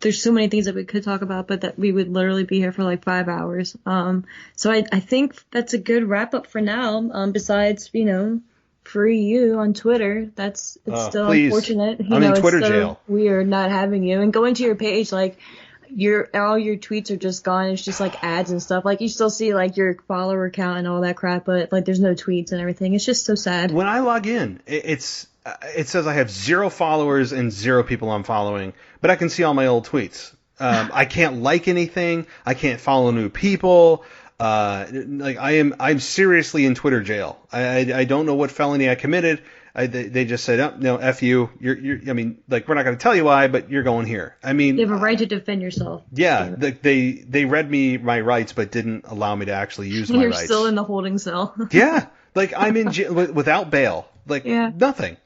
there's so many things that we could talk about, but that we would literally be here for like 5 hours. So I think that's a good wrap up for now. Besides, free you on Twitter. It's still please. Unfortunate. I'm in Twitter it's so jail. Weird not having you. And going to your page, like all your tweets are just gone. It's just like ads and stuff. Like you still see like your follower count and all that crap, but like there's no tweets and everything. It's just so sad. When I log in, it says I have 0 followers and 0 people I'm following, but I can see all my old tweets. I can't like anything. I can't follow new people. I'm seriously in Twitter jail. I don't know what felony I committed. They just said, oh, no, F you. I mean, like, we're not going to tell you why, but you're going here. I mean, you have a right to defend yourself. Yeah. They read me my rights, but didn't allow me to actually use my rights. You're still in the holding cell. Yeah. Like, I'm in jail without bail. Like, nothing.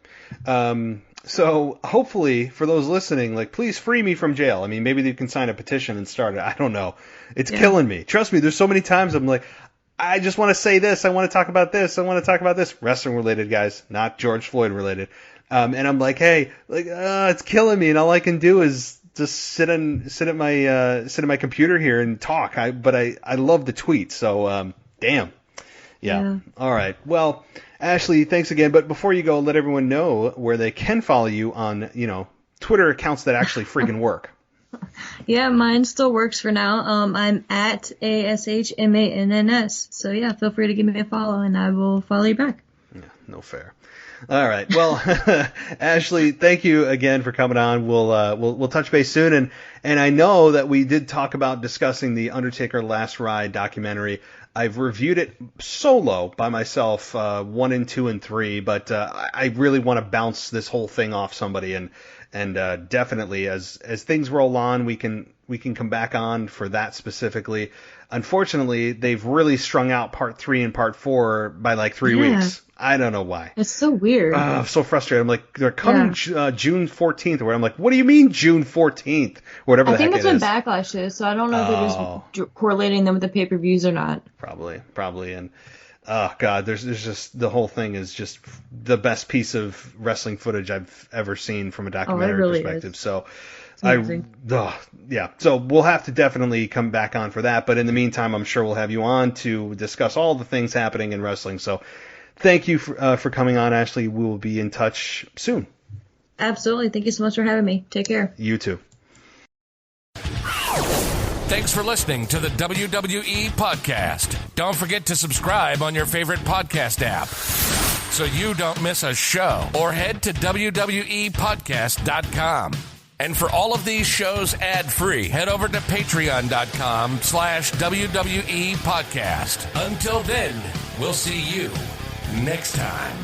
So hopefully for those listening, like, please free me from jail. I mean, maybe they can sign a petition and start it. I don't know. It's killing me. Trust me. There's so many times I'm like, I just want to say this. I want to talk about this. I want to talk about this. Wrestling related, guys, not George Floyd related. And I'm like, hey, like, it's killing me. And all I can do is just sit at my computer here and talk. But I love the tweet. So, damn. Yeah. All right. Well, Ashley, thanks again. But before you go, let everyone know where they can follow you on, Twitter accounts that actually freaking work. Yeah, mine still works for now. I'm at ASHMANNS. So yeah, feel free to give me a follow and I will follow you back. Yeah, no fair. All right. Well, Ashley, thank you again for coming on. We'll touch base soon. And I know that we did talk about discussing the Undertaker Last Ride documentary. I've reviewed it solo by myself, 1 and 2 and 3, but I really want to bounce this whole thing off somebody, and definitely as things roll on, we can come back on for that specifically. Unfortunately, they've really strung out part 3 and part 4 by like 3 weeks. I don't know why. It's so weird. I'm so frustrated. I'm like, they're coming June 14th, or I'm like, what do you mean June 14th? Whatever the heck it is. I think that's when Backlash is, so I don't know if they're just correlating them with the pay-per-views or not. Probably. And Oh God, there's just the whole thing is just the best piece of wrestling footage I've ever seen from a documentary really perspective. is. So Yeah. So we'll have to definitely come back on for that. But in the meantime, I'm sure we'll have you on to discuss all the things happening in wrestling. So thank you for coming on, Ashley. We will be in touch soon. Absolutely. Thank you so much for having me. Take care. You too. Thanks for listening to the WWE Podcast. Don't forget to subscribe on your favorite podcast app so you don't miss a show, or head to WWEpodcast.com. And for all of these shows ad-free, head over to patreon.com/WWE Podcast. Until then, we'll see you next time.